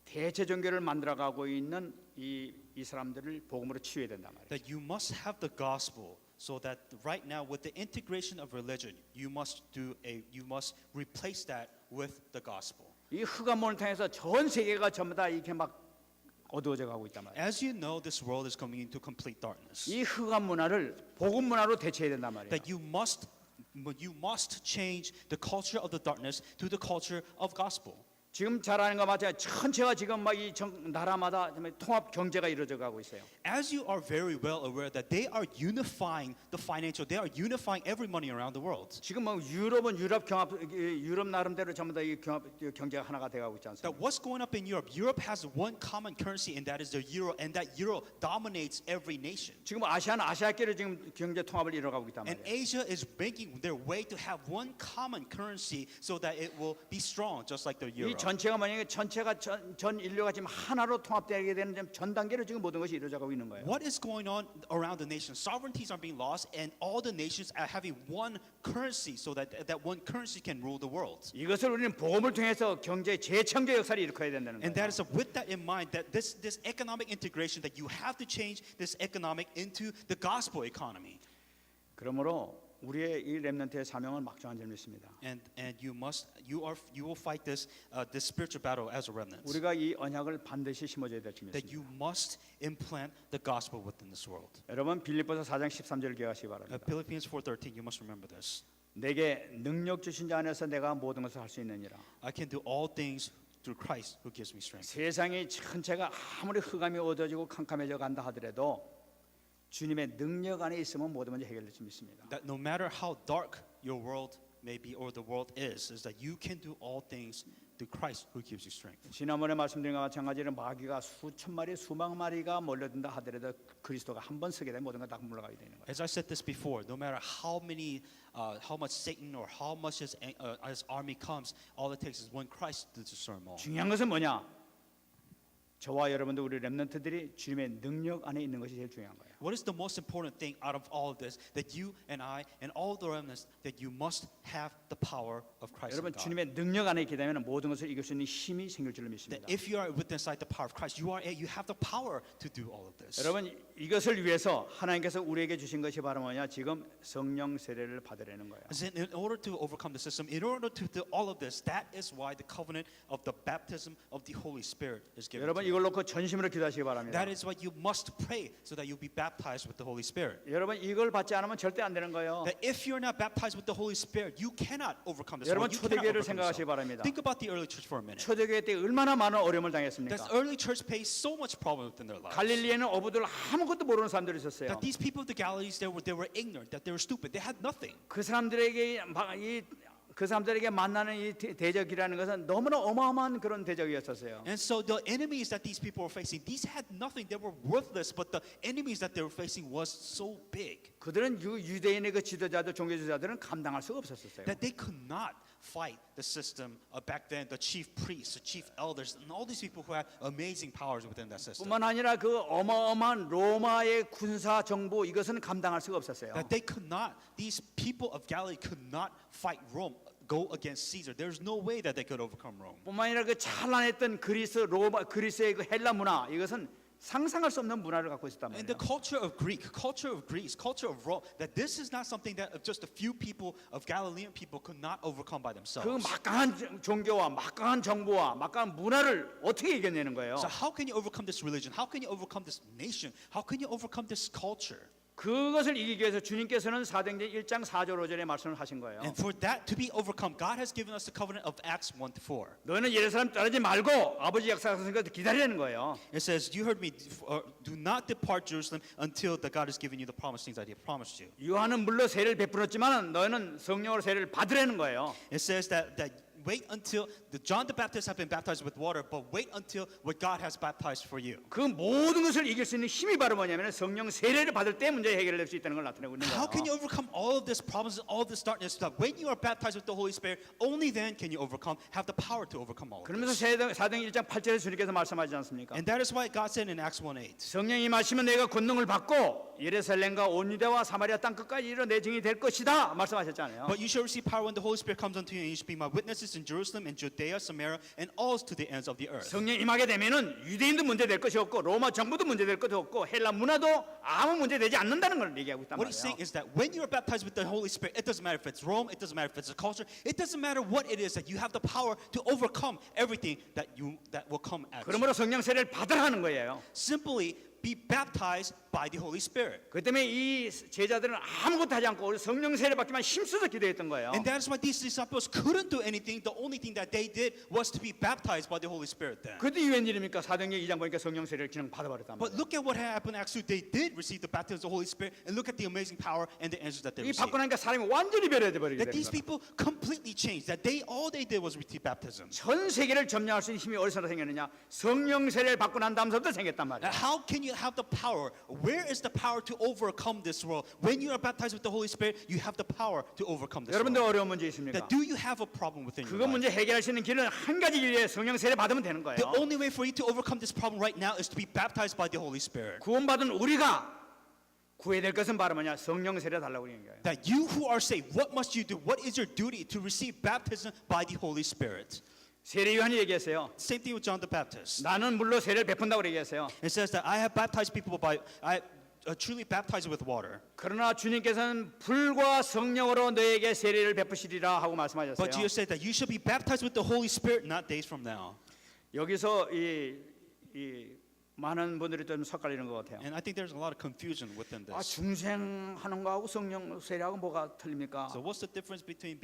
A: 대체 종교를 만들어가고 있는 이 사람들을 복음으로 치유해야 된단 말이에요.
B: That you must have the gospel, so that right now, with the integration of religion, you must replace that with the gospel.
A: 이 흑암문을 통해서 전 세계가 전부 다 이렇게 막 어두워져 가고 있단 말이에요.
B: As you know, this world is coming into complete darkness.
A: 이 흑암 문화를 복음 문화로 대체해야 된단 말이에요.
B: That you must change the culture of the darkness to the culture of gospel.
A: 지금 잘 아는 거 맞아요. 전체가 지금 막 이 나라마다 정말 통합 경제가 이루어져 가고 있어요.
B: As you are very well aware that they are unifying the financial, they are unifying every money around the world.
A: 지금 뭐 유럽은 유럽 나름대로 전부 다 이 경제가 하나가 돼 가고 있지 않습니까?
B: That what's going up in Europe? Europe has one common currency, and that is the euro, and that euro dominates every nation.
A: 지금 아시아는 아시아끼리 지금 경제 통합을 이뤄가고 있단
B: And
A: 말이에요.
B: Asia is making their way to have one common currency so that it will be strong, just like the euro.
A: 이 전체가 만약에 전체가 전 인류가 지금 하나로 통합되게 되는 전 단계로 지금 모든 것이 이루어져 가고 있는 거예요.
B: What is going on around the nation? Sovereignties are being lost, and all the nations are having one currency, so that one currency can rule the world.
A: 이것을 우리는 복음을 통해서 경제 재창조 역사를 일으켜야 된다는
B: And that
A: 거예요.
B: is with that in mind, that this economic integration, that you have to change this economic into the gospel economy.
A: 그러므로 우리의 이 렘넌트의 사명은 막중한 점이 있습니다.
B: And you will fight this spiritual battle as a remnant.
A: 우리가 이 언약을 반드시 심어줘야 될 점이
B: That
A: 있습니다.
B: you must implant the gospel within this world.
A: 여러분 빌립보서 4장 13절 기억하시기 바랍니다.
B: Philippians 4:13, you must remember this.
A: 내게 능력 주신 자 안에서 내가 모든 것을 할 수 있느니라.
B: I can do all things through Christ who gives me strength.
A: 세상이 전체가 아무리 흑암이 어두워지고 캄캄해져 간다 하더라도 주님의 능력 안에 있으면 모든 문제 해결될 수 있습니다.
B: That no matter how dark your world may be or the world is that you can do all things through Christ who gives you strength.
A: 지난번에 말씀드린 것과 마찬가지로 마귀가 수천 마리 수만 마리가 몰려든다 하더라도 그리스도가 한 번 서게 되면 모든 걸 다 물러가게 되는 거예요.
B: As I said this before, no matter how much Satan or how much his army comes, all it takes is one Christ to discern all.
A: 중요한 것은 뭐냐? 저와 여러분들 우리 렘넌트들이 주님의 능력 안에 있는 것이 제일 중요한 거예요.
B: What is the most important thing out of all of this? That you and I and all the remnants, that you must have the power of Christ.
A: 여러분 주님의 능력 안에 있게 되면 모든 것을 이길 수 있는 힘이 생길 줄로 믿습니다.
B: That if you are within inside the power of Christ, you have the power to do all of this.
A: 여러분 이것을 위해서 하나님께서 우리에게 주신 것이 바로 뭐냐? 지금 성령 세례를 받으려는 거예요.
B: As in order to overcome the system, in order to do all of this, that is why the covenant of the baptism of the Holy Spirit is given.
A: 여러분
B: to
A: 이걸 놓고 전심으로 기도하시기 바랍니다.
B: That is why you must pray so that you'll be baptized with the Holy Spirit.
A: 여러분 이걸 받지 않으면 절대 안 되는 거예요.
B: That if you're not baptized with the Holy Spirit, you cannot overcome this
A: 여러분
B: world. You cannot
A: 초대교회를
B: overcome
A: 생각하시기
B: yourself.
A: 바랍니다.
B: Think about the early church for a minute.
A: 초대교회 때 얼마나 많은 어려움을 당했습니까?
B: That early church faced so much problem within their lives.
A: 갈릴리에는 어부들 아무것도 모르는 사람들이 있었어요.
B: That these people of the Galilees, they were ignorant, that they were stupid, they had nothing.
A: 그 사람들에게 만나는 이 대적이라는 것은 너무나 어마어마한 그런 대적이었었어요.
B: And so the enemies that these people were facing, these had nothing, they were worthless, but the enemies that they were facing was so big
A: 그들은 유대인의 그 지도자들 종교 지도자들은 감당할 수가 없었어요.
B: that they could not fight the system. Back then, the chief priests, the chief elders, and all these people who had amazing powers within that system.
A: 뿐만 아니라 그 어마어마한 로마의 군사 정부 이것은 감당할 수가 없었어요.
B: That they could not, these people of Galilee could not fight Rome, go against Caesar. There's no way that they could overcome Rome.
A: 뿐만 아니라 그 찬란했던 그리스의 그 헬라 문화 이것은 상상할 수 없는 문화를 갖고 있었단
B: And the
A: 말이에요.
B: culture of Greece, culture of Rome, that this is not something that just a few people of Galilean people could not overcome by
A: 그
B: themselves.
A: 막강한 종교와 막강한 정부와 막강한 문화를 어떻게 이겨내는 거예요?
B: So how can you overcome this religion? How can you overcome this nation? How can you overcome this culture?
A: 그것을 이기기 위해서 주님께서는 사도행전 1장 4절 5절에 말씀을 하신 거예요.
B: And for that to be overcome, God has given us the covenant of Acts 1-4.
A: 너희는 예루살렘 떠나지 말고 아버지 약속하신 것 기다리는 거예요.
B: It says, you heard me, do not depart Jerusalem until that God has given you the promised things that He promised you.
A: 요한은 물론 세례를 베풀었지만 너희는 성령으로 세례를 받으라는 거예요.
B: It says that wait until John the Baptist have been baptized with water, but wait until what God has baptized for you.
A: 그 모든 것을 이길 수 있는 힘이 바로 뭐냐면 성령 세례를 받을 때 문제 해결될 수 있다는 걸 나타내고 있는
B: How can you
A: 거예요.
B: overcome all of this problems, all of this darkness? That when you are baptized with the Holy Spirit, only then can you overcome, have the power to overcome all of
A: 그러면서
B: this.
A: 사도행 1장 8절에 주님께서 말씀하지 않습니까?
B: And that is why God said in Acts 1:8.
A: 성령이 마시면 내가 권능을 받고 예루살렘과 온 유대와 사마리아 땅 끝까지 이르러 내 증인이 될 것이다 말씀하셨잖아요.
B: But you shall receive power when the Holy Spirit comes unto you, and you shall be my witnesses in Jerusalem, in Judea, Samaria, and all to the ends of the earth.
A: 성령 임하게 되면은 유대인도 문제 될 것이 없고 로마 정부도 문제 될 것이 없고 헬라 문화도 아무 문제 되지 않는다는 걸 얘기하고 있단
B: What he's saying
A: 말이에요.
B: is that when you are baptized with the Holy Spirit, it doesn't matter if it's Rome, it doesn't matter if it's a culture, it doesn't matter what it is, that you have the power to overcome everything that will come at you.
A: 그러므로 성령 세례를 받으라는 거예요.
B: Simply be baptized by the Holy Spirit.
A: 그 때문에 이 제자들은 아무것도 하지 않고 성령 세례 받기만 힘써서 기도했던 거예요.
B: And that is why these disciples couldn't do anything. The only thing that they did was to be baptized by the Holy Spirit then.
A: 그때 웬일입니까? 사도행전 2장 보니까 성령 세례를 그냥 받아버렸단
B: But
A: 말이에요.
B: look at what happened in Acts 2. They did receive the baptism of the Holy Spirit, and look at the amazing power and the answers that they
A: 이
B: received.
A: 받고 나니까 사람이 완전히 변해져 버리게
B: That
A: 되는
B: these
A: 거예요.
B: people completely changed. That all they did was receive baptism.
A: 전 세계를 점령할 수 있는 힘이 어디서 생겼느냐? 성령 세례를 받고 난 다음서부터 생겼단
B: Now,
A: 말이에요.
B: how can you have the power? Where is the power to overcome this world? When you are baptized with the Holy Spirit, you have the power to overcome this
A: 여러분들
B: world.
A: 어려운 문제 있습니까?
B: That do you have a problem within your
A: 그거
B: life?
A: 문제 해결할 수 있는 길은 한 가지 길에 성령 세례 받으면 되는 거예요.
B: The only way for you to overcome this problem right now is to be baptized by the Holy Spirit.
A: 구원받은 우리가 구해야 될 것은 바로 뭐냐? 성령 세례 달라고 그러는 거예요.
B: That you who are saved, what must you do? What is your duty to receive baptism by the Holy Spirit?
A: 세례 요한이 얘기했어요.
B: Same thing with John the Baptist.
A: 나는 물로 세례를 베푼다고 얘기했어요.
B: It says that I have baptized people by, I truly baptized with water.
A: 그러나 주님께서는 불과 성령으로 너에게 세례를 베푸시리라 하고 말씀하셨어요.
B: But Jesus said that you should be baptized with the Holy Spirit not days from now.
A: 여기서 이 많은 분들이 좀 섞갈리는 것 같아요.
B: And I think there's a lot of confusion within
A: 아,
B: this.
A: 중생하는 거하고 성령 세례하고 뭐가 틀립니까?
B: So what's the difference between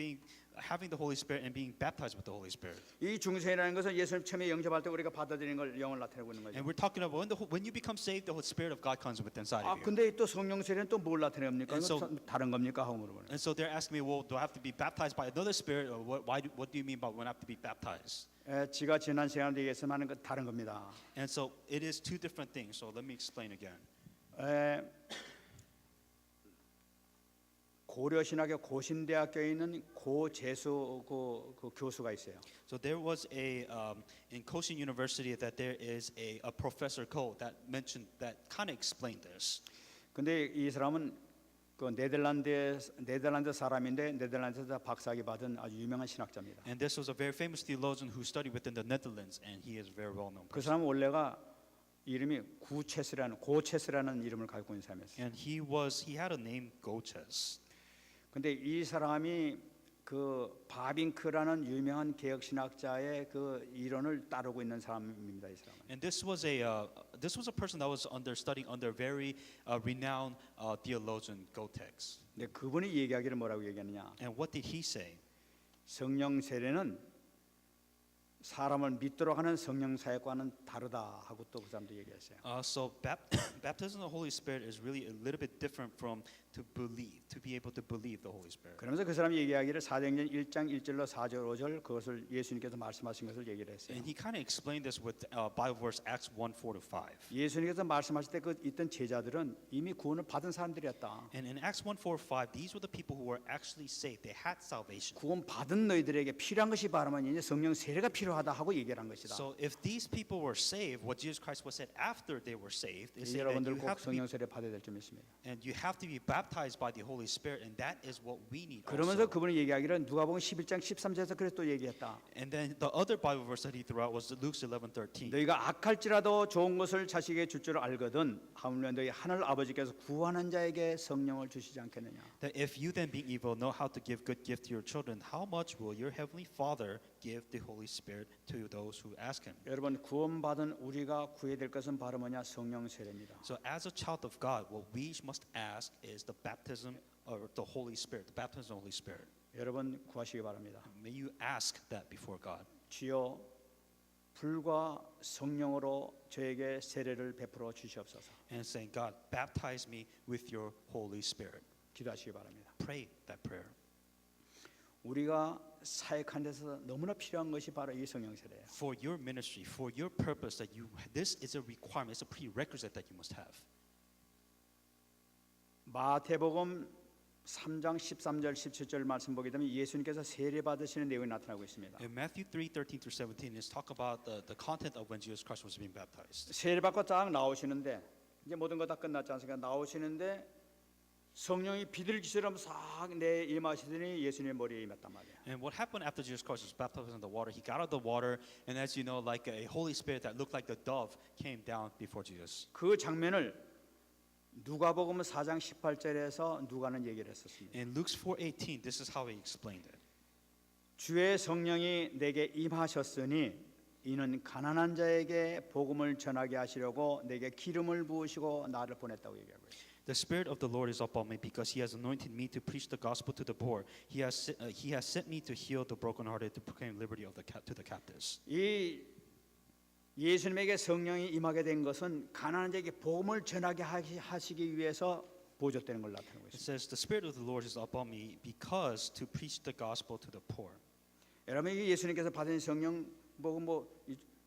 B: having the Holy Spirit and being baptized with the Holy Spirit?
A: 이 중생이라는 것은 예수님 처음에 영접할 때 우리가 받아들이는 걸 영을 나타내고 있는 거죠.
B: And we're talking about when you become saved, the Holy Spirit of God comes within inside
A: 아
B: of you.
A: 근데 또 성령 세례는 또 뭘 나타냅니까?
B: And so-
A: 이거 다른 겁니까? 하고 물어보는.
B: And so they're asking me, well, do I have to be baptized by another spirit, or what do you mean by when I have to be baptized?
A: 지가 지난 시간에 얘기했으면 하는 건 다른 겁니다.
B: And so it is two different things. So let me explain again.
A: 고려신학교 고신대학교에 있는 고재수 그 교수가 있어요.
B: So there was in Koshin University that there is a professor Ko that mentioned that kind of explained this.
A: 근데 이 사람은 그 네덜란드 사람인데 네덜란드에서 박사학위 받은 아주 유명한 신학자입니다.
B: And this was a very famous theologian who studied within the Netherlands, and he is a very well-known
A: 그
B: person.
A: 사람은 원래가 이름이 고체스라는 이름을 가지고 있는 사람이었어요.
B: And he had a name Goches.
A: 근데 이 사람이 그 바빙크라는 유명한 개혁 신학자의 그 이론을 따르고 있는 사람입니다. 이 사람은.
B: And this was a person that was studying under very renowned theologian Gotex.
A: 근데 그분이 얘기하기를 뭐라고 얘기하느냐?
B: And what did he say?
A: 성령 세례는 사람을 믿도록 하는 성령 사역과는 다르다 하고 또 그 사람도 얘기했어요.
B: So baptism of the Holy Spirit is really a little bit different from to believe, to be able to believe the Holy Spirit.
A: 그러면서 그 사람이 얘기하기를 사도행전 1장 1절로 4절 5절 그것을 예수님께서 말씀하신 것을 얘기를 했어요.
B: And he kind of explained this with Bible verse Acts 1:4-5.
A: 예수님께서 말씀하실 때 그 있던 제자들은 이미 구원을 받은 사람들이었다.
B: And in Acts 1:4-5, these were the people who were actually saved. They had salvation.
A: 구원 받은 너희들에게 필요한 것이 바라면 이제 성령 세례가 필요하다 하고 얘기를 한 것이다.
B: So if these people were saved, what Jesus Christ was said after they were saved is that
A: 여러분들
B: you
A: 꼭
B: have to be
A: 성령 세례 받아야 될 점이 있습니다.
B: and you have to be baptized by the Holy Spirit, and that is what we need
A: 그러면서
B: also.
A: 그분이 얘기하기를 누가복음 11장 13절에서 그래서 또 얘기했다.
B: And then the other Bible verse that he threw out was Luke 11:13.
A: 너희가 악할지라도 좋은 것을 자식에게 줄 줄 알거든 하물며 너희 하늘 아버지께서 구하는 자에게 성령을 주시지 않겠느냐.
B: That if you then being evil know how to give good gift to your children, how much will your heavenly Father give the Holy Spirit to those who ask him?
A: 여러분 구원받은 우리가 구해야 될 것은 바로 뭐냐? 성령 세례입니다.
B: So as a child of God, what we must ask is the baptism of the Holy Spirit, the baptism of the Holy Spirit.
A: 여러분 구하시기 바랍니다.
B: May you ask that before God.
A: 주여 불과 성령으로 저에게 세례를 베풀어 주시옵소서.
B: And saying, God, baptize me with your Holy Spirit.
A: 기도하시기 바랍니다.
B: Pray that prayer.
A: 우리가 사역한 데서 너무나 필요한 것이 바로 이 성령 세례예요.
B: For your ministry, for your purpose, that this is a requirement, it's a prerequisite that you must have.
A: 마태복음 3장 13절 17절 말씀 보게 되면 예수님께서 세례 받으시는 내용이 나타나고 있습니다.
B: In Matthew 3:13-17 is talk about the content of when Jesus Christ was being baptized.
A: 세례 받고 딱 나오시는데 이제 모든 거 다 끝났지 않습니까? 나오시는데 성령이 비둘기처럼 싹 내 임하시더니 예수님의 머리에 임했단 말이에요.
B: And what happened after Jesus Christ was baptized in the water? He got out of the water, and as you know, like a Holy Spirit that looked like the dove came down before Jesus.
A: 그 장면을 누가복음 4장 18절에서 누가는 얘기를 했었습니다.
B: In Luke 4:18, this is how he explained it.
A: 주의 성령이 내게 임하셨으니 이는 가난한 자에게 복음을 전하게 하시려고 내게 기름을 부으시고 나를 보냈다고 얘기하고 있어요.
B: The Spirit of the Lord is upon me because He has anointed me to preach the gospel to the poor. He has sent me to heal the brokenhearted, to proclaim liberty to the captives.
A: 이 예수님에게 성령이 임하게 된 것은 가난한 자에게 복음을 전하게 하시기 위해서 보존되는 걸 나타내고
B: It
A: 있습니다.
B: says, "The Spirit of the Lord is upon me because to preach the gospel to the poor."
A: 여러분 이게 예수님께서 받은 성령 복음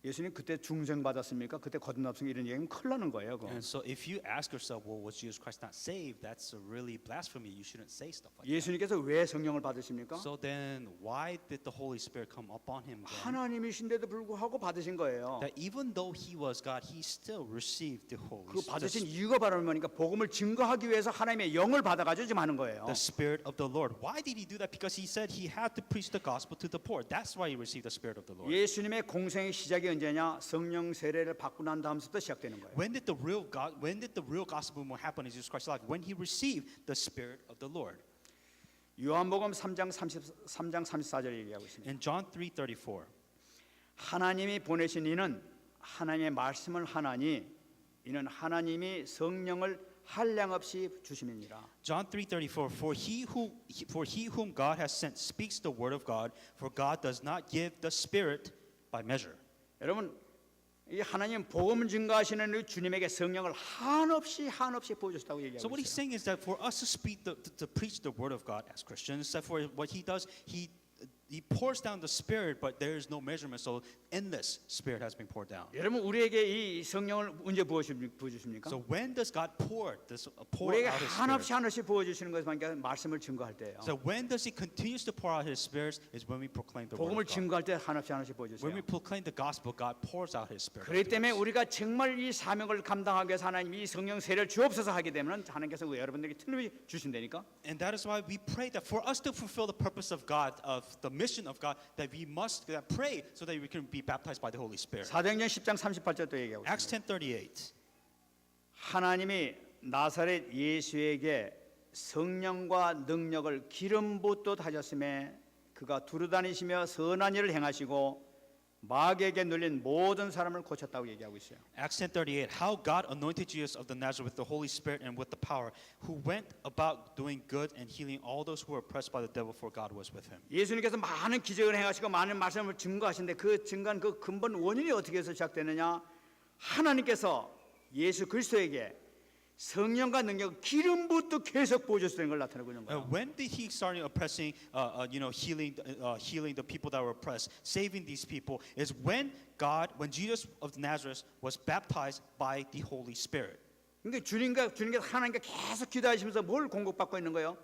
A: 예수님 그때 중생 받았습니까? 그때 거듭났습니까? 이런 얘기는 큰일 나는 거예요. 그거.
B: And so, if you ask yourself, "Well, was Jesus Christ not saved?" That's a really blasphemy. You shouldn't say stuff like that.
A: 예수님께서 왜 성령을 받으십니까?
B: So then, why did the Holy Spirit come upon him then?
A: 하나님이신데도 불구하고 받으신 거예요.
B: That even though he was God, he still received the Holy
A: 그 받으신
B: Spirit.
A: 이유가 바로 뭐니까 복음을 증거하기 위해서 하나님의 영을 받아가지고 지금 하는 거예요.
B: The Spirit of the Lord. Why did he do that? Because he said he had to preach the gospel to the poor. That's why he received the Spirit of the Lord.
A: 예수님의 공생의 시작이 언제냐? 성령 세례를 받고 난 다음부터 시작되는 거예요.
B: When did the real gospel movement happen in Jesus Christ's life? When he received the Spirit of the Lord.
A: 요한복음 3장 34절 얘기하고 있습니다.
B: In John 3:34.
A: 하나님이 보내신 이는 하나님의 말씀을 하나니 이는 하나님이 성령을 한량없이 주심이니라.
B: John 3:34. For he whom God has sent speaks the word of God, for God does not give the Spirit by measure.
A: 여러분 이 하나님 복음 증거하시는 이 주님에게 성령을 한없이 보여주셨다고
B: So
A: 얘기하고
B: what he's
A: 있어요.
B: saying is that for us to speak to preach the word of God as Christians, that for what he does, he pours down the Spirit, but there is no measurement. So endless Spirit has been poured down.
A: 여러분 우리에게 이 성령을 언제 부어주십니까?
B: So when does God pour
A: 우리에게
B: out His Spirit?
A: 한없이 부어주시는 것만 말씀을 증거할 때예요.
B: So when does He continues to pour out His Spirit is when we proclaim the word
A: 복음을
B: of God.
A: 증거할 때 한없이
B: When
A: 부어주세요.
B: we proclaim the gospel, God pours out His Spirit.
A: 그렇기
B: to
A: 때문에
B: us.
A: 우리가 정말 이 사명을 감당하기 위해서 하나님이 이 성령 세례를 주옵소서 하게 되면 하나님께서 여러분들에게 틀림없이 주신다니까.
B: And that is why we pray that for us to fulfill the purpose of God, of the mission of God, that we must pray so that we can be baptized by the Holy Spirit.
A: 사도행전 10장 38절도 얘기하고
B: Acts
A: 있습니다.
B: 10:38.
A: 하나님이 나사렛 예수에게 성령과 능력을 기름 붓듯 하셨음에 그가 두루다니시며 선한 일을 행하시고 마귀에게 눌린 모든 사람을 고쳤다고 얘기하고 있어요.
B: Acts 10:38, how God anointed Jesus of the Nazareth with the Holy Spirit and with the power, who went about doing good and healing all those who were oppressed by the devil, for God was with him.
A: 예수님께서 많은 기적을 행하시고 많은 말씀을 증거하시는데 그 증거한 그 근본 원인이 어떻게 해서 시작되느냐? 하나님께서 예수 그리스도에게 성령과 능력, 기름부터 계속 보여줬다는 걸 나타내고 있는 거예요.
B: When did he start oppressing, healing the people that were oppressed, saving these people? Is when Jesus of Nazareth was baptized by the Holy Spirit.
A: 그러니까 주님께서 하나님께 계속 기도하시면서 뭘 공급받고 있는 거예요?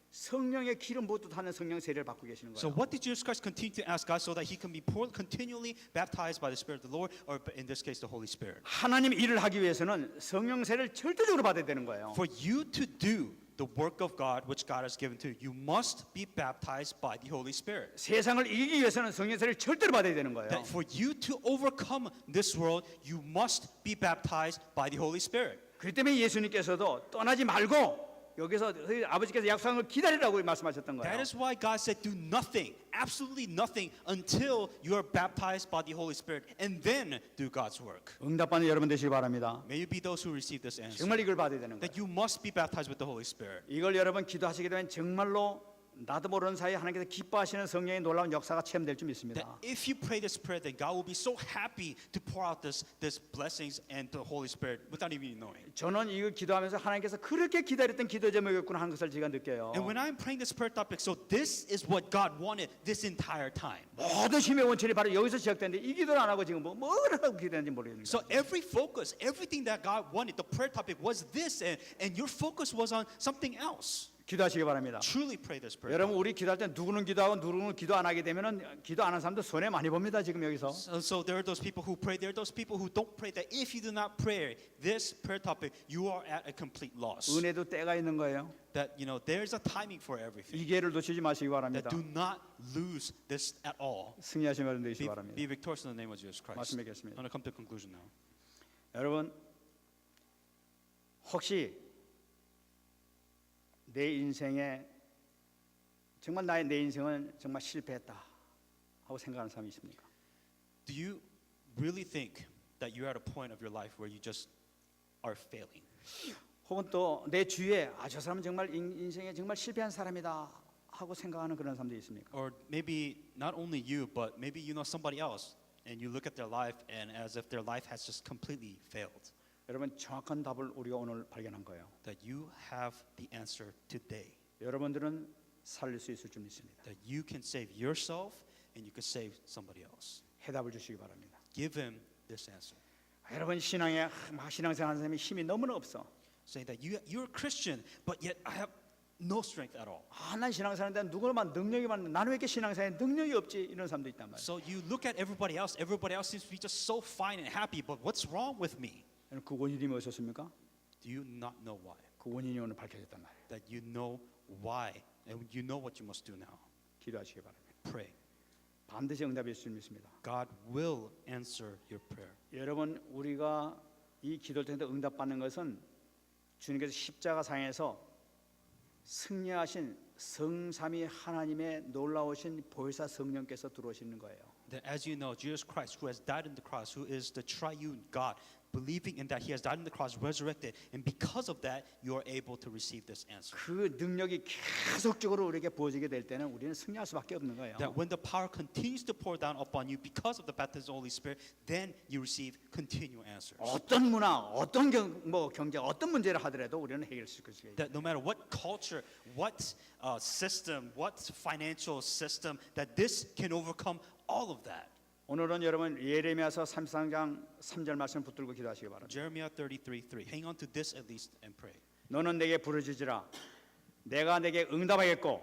A: 성령의 기름 부터 타는 성령 세례를 받고 계시는
B: So
A: 거예요.
B: what did Jesus Christ continue to ask God so that he can be continually baptized by the Spirit of the Lord, or in this case, the Holy Spirit?
A: 하나님 일을 하기 위해서는 성령 세례를 절대적으로 받아야 되는 거예요.
B: For you to do the work of God which God has given to you, you must be baptized by the Holy Spirit.
A: 세상을 이기기 위해서는 성령 세례를 절대로 받아야 되는 거예요.
B: That for you to overcome this world, you must be baptized by the Holy Spirit.
A: 그렇기 때문에 예수님께서도 떠나지 말고 여기서 아버지께서 약속한 걸 기다리라고 말씀하셨던
B: That
A: 거예요.
B: is why God said, do nothing, absolutely nothing, until you are baptized by the Holy Spirit, and then do God's work.
A: 응답받는 여러분 되시기 바랍니다.
B: May you be those who receive this answer.
A: 정말 이걸 받아야 되는 거예요.
B: That you must be baptized with the Holy Spirit.
A: 이걸 여러분 기도하시게 되면 정말로 나도 모르는 사이에 하나님께서 기뻐하시는 성령의 놀라운 역사가 체험될 줄 믿습니다.
B: That if you pray this prayer, then God will be so happy to pour out this blessings and the Holy Spirit without even knowing.
A: 저는 이거 기도하면서 하나님께서 그렇게 기다렸던 기도 제목이었구나 하는 것을 제가 느껴요.
B: And when I'm praying this prayer topic, so this is what God wanted this entire time.
A: 모든 힘의 원천이 바로 여기서 시작되는데 이 기도를 안 하고 지금 뭘 하고 기도했는지 모르겠는데.
B: So every focus, everything that God wanted, the prayer topic was this, and your focus was on something else.
A: 기도하시기 바랍니다.
B: Truly pray this prayer.
A: 여러분 우리 기도할 때 누구는 기도하고 누구는 기도 안 하게 되면은 기도 안 하는 사람들 손해 많이 봅니다. 지금 여기서.
B: So there are those people who pray. There are those people who don't pray. That if you do not pray this prayer topic, you are at a complete loss.
A: 은혜도 때가 있는 거예요.
B: That there's a timing for everything.
A: 이 기회를 놓치지 마시기 바랍니다.
B: That do not lose this at all.
A: 승리하시는 여러분 되시기
B: Be
A: 바랍니다.
B: victorious in the name of Jesus Christ.
A: 말씀
B: I'm
A: 맺겠습니다.
B: going to come to a conclusion now.
A: 여러분 혹시 내 인생에 정말 내 인생은 정말 실패했다 하고 생각하는 사람이 있습니까?
B: Do you really think that you're at a point of your life where you just are failing?
A: 혹은 또 내 주위에 저 사람은 정말 인생에 정말 실패한 사람이다 하고 생각하는 그런 사람도 있습니까?
B: Or maybe not only you, but maybe you know somebody else, and you look at their life and as if their life has just completely failed.
A: 여러분 정확한 답을 우리가 오늘 발견한 거예요.
B: That you have the answer today.
A: 여러분들은 살릴 수 있을 줄 믿습니다.
B: That you can save yourself and you can save somebody else.
A: 해답을 주시기 바랍니다.
B: Give him this answer.
A: 여러분 신앙에 신앙생활하는 사람이 힘이 너무나 없어.
B: Saying that you're a Christian, but yet I have no strength at all.
A: 난 신앙생활인데 누구만 능력이 많은데 나는 왜 이렇게 신앙생활에 능력이 없지 이런 사람도 있단 말이에요.
B: So you look at everybody else seems to be just so fine and happy, but what's wrong with me?
A: 그 원인이 무엇이었습니까?
B: Do you not know why?
A: 그 원인이 오늘 밝혀졌단 말이에요.
B: That you know why, and you know what you must do now.
A: 기도하시기 바랍니다.
B: Pray.
A: 반드시 응답이 있을 줄 믿습니다.
B: God will answer your prayer.
A: 여러분 우리가 이 기도를 통해 응답받는 것은 주님께서 십자가상에서 승리하신 성삼위 하나님의 놀라우신 보혜사 성령께서 들어오시는 거예요.
B: That as you know, Jesus Christ, who has died on the cross, who is the triune God, believing in that He has died on the cross, resurrected, and because of that, you are able to receive this answer.
A: 그 능력이 계속적으로 우리에게 부어지게 될 때는 우리는 승리할 수밖에 없는 거예요.
B: That when the power continues to pour down upon you because of the baptism of the Holy Spirit, then you receive continual answers.
A: 어떤 문화, 어떤 경제, 어떤 문제를 하더라도 우리는 해결할 수 있어요.
B: That no matter what culture, what system, what financial system, that this can overcome all of that.
A: 오늘은 여러분 예레미야서 33장 3절 말씀 붙들고 기도하시기 바랍니다.
B: Jeremiah 33:3. Hang on to this at least and pray.
A: 너는 내게 부르짖으라. 내가 내게 응답하겠고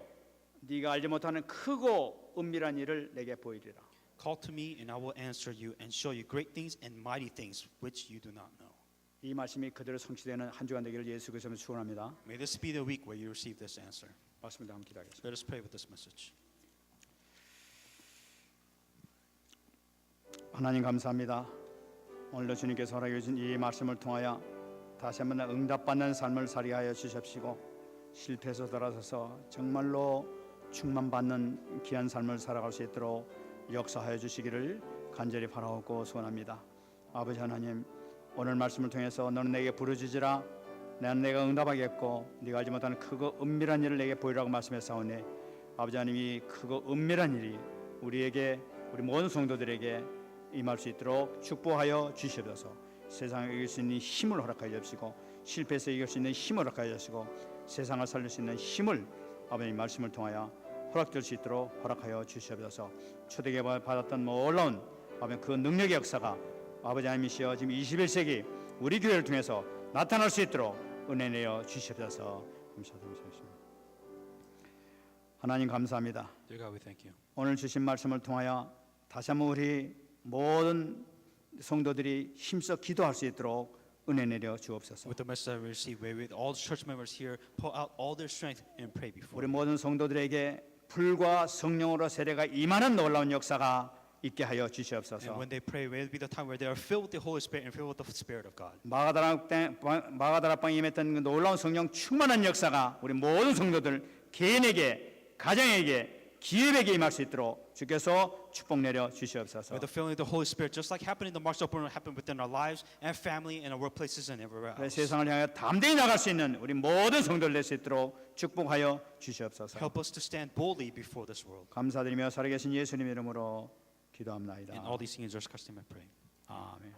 A: 네가 알지 못하는 크고 은밀한 일을 내게 보이리라.
B: Call to me and I will answer you and show you great things and mighty things which you do not know.
A: 이 말씀이 그대로 성취되는 한 주간 되기를 예수 그리스도로 축원합니다.
B: May this be the week where you receive this answer.
A: 말씀을 한번 기도하겠습니다.
B: Let us pray with this message.
A: 하나님 감사합니다. 오늘도 주님께서 허락해 주신 이 말씀을 통하여 다시 한번 응답받는 삶을 살게 하여 주십시고 실패에서 돌아서서 정말로 충만받는 귀한 삶을 살아갈 수 있도록 역사하여 주시기를 간절히 바라옵고 소원합니다. 아버지 하나님, 오늘 말씀을 통해서 너는 내게 부르짖으라 나는 내가 응답하겠고 네가 알지 못하는 크고 은밀한 일을 내게 보이라고 말씀했사오니 아버지 하나님, 이 크고 은밀한 일이 우리에게, 우리 모든 성도들에게 임할 수 있도록 축복하여 주시옵소서. 세상을 이길 수 있는 힘을 허락하여 주시고 실패해서 이길 수 있는 힘을 허락하여 주시고 세상을 살릴 수 있는 힘을 아버님 말씀을 통하여 허락될 수 있도록 허락하여 주시옵소서. 초대교회 받았던 놀라운 아버지 그 능력의 역사가 아버지 하나님이시여 지금 21세기 우리 교회를 통해서 나타날 수 있도록 은혜 내어 주시옵소서. 감사드립니다. 하나님 감사합니다.
B: Dear God, we thank you.
A: 오늘 주신 말씀을 통하여 다시 한번 우리 모든 성도들이 힘써 기도할 수 있도록 은혜 내려 주옵소서.
B: With the message that we receive, may with all the church members here pour out all their strength and pray before
A: 우리
B: you.
A: 모든 성도들에게 불과 성령으로 세례가 임하는 놀라운 역사가 있게 하여
B: And
A: 주시옵소서.
B: when they pray, may it be the time where they are filled with the Holy Spirit and filled with the Spirit of God.
A: 마가다락방에 임했던 그 놀라운 성령 충만한 역사가 우리 모든 성도들 개인에게, 가정에게, 기업에게 임할 수 있도록 주께서 축복 내려 주시옵소서.
B: With the filling of the Holy Spirit, just like happened in the March of Upper Room, happened within our lives and family and our workplaces and everywhere else.
A: 세상을 향해 담대히 나갈 수 있는 우리 모든 성도들 될 수 있도록 축복하여 주시옵소서.
B: Help us to stand boldly before this world.
A: 감사드리며 살아계신 예수님 이름으로 기도합나이다.
B: In all these things, in Jesus Christ's name I pray.
A: 아멘.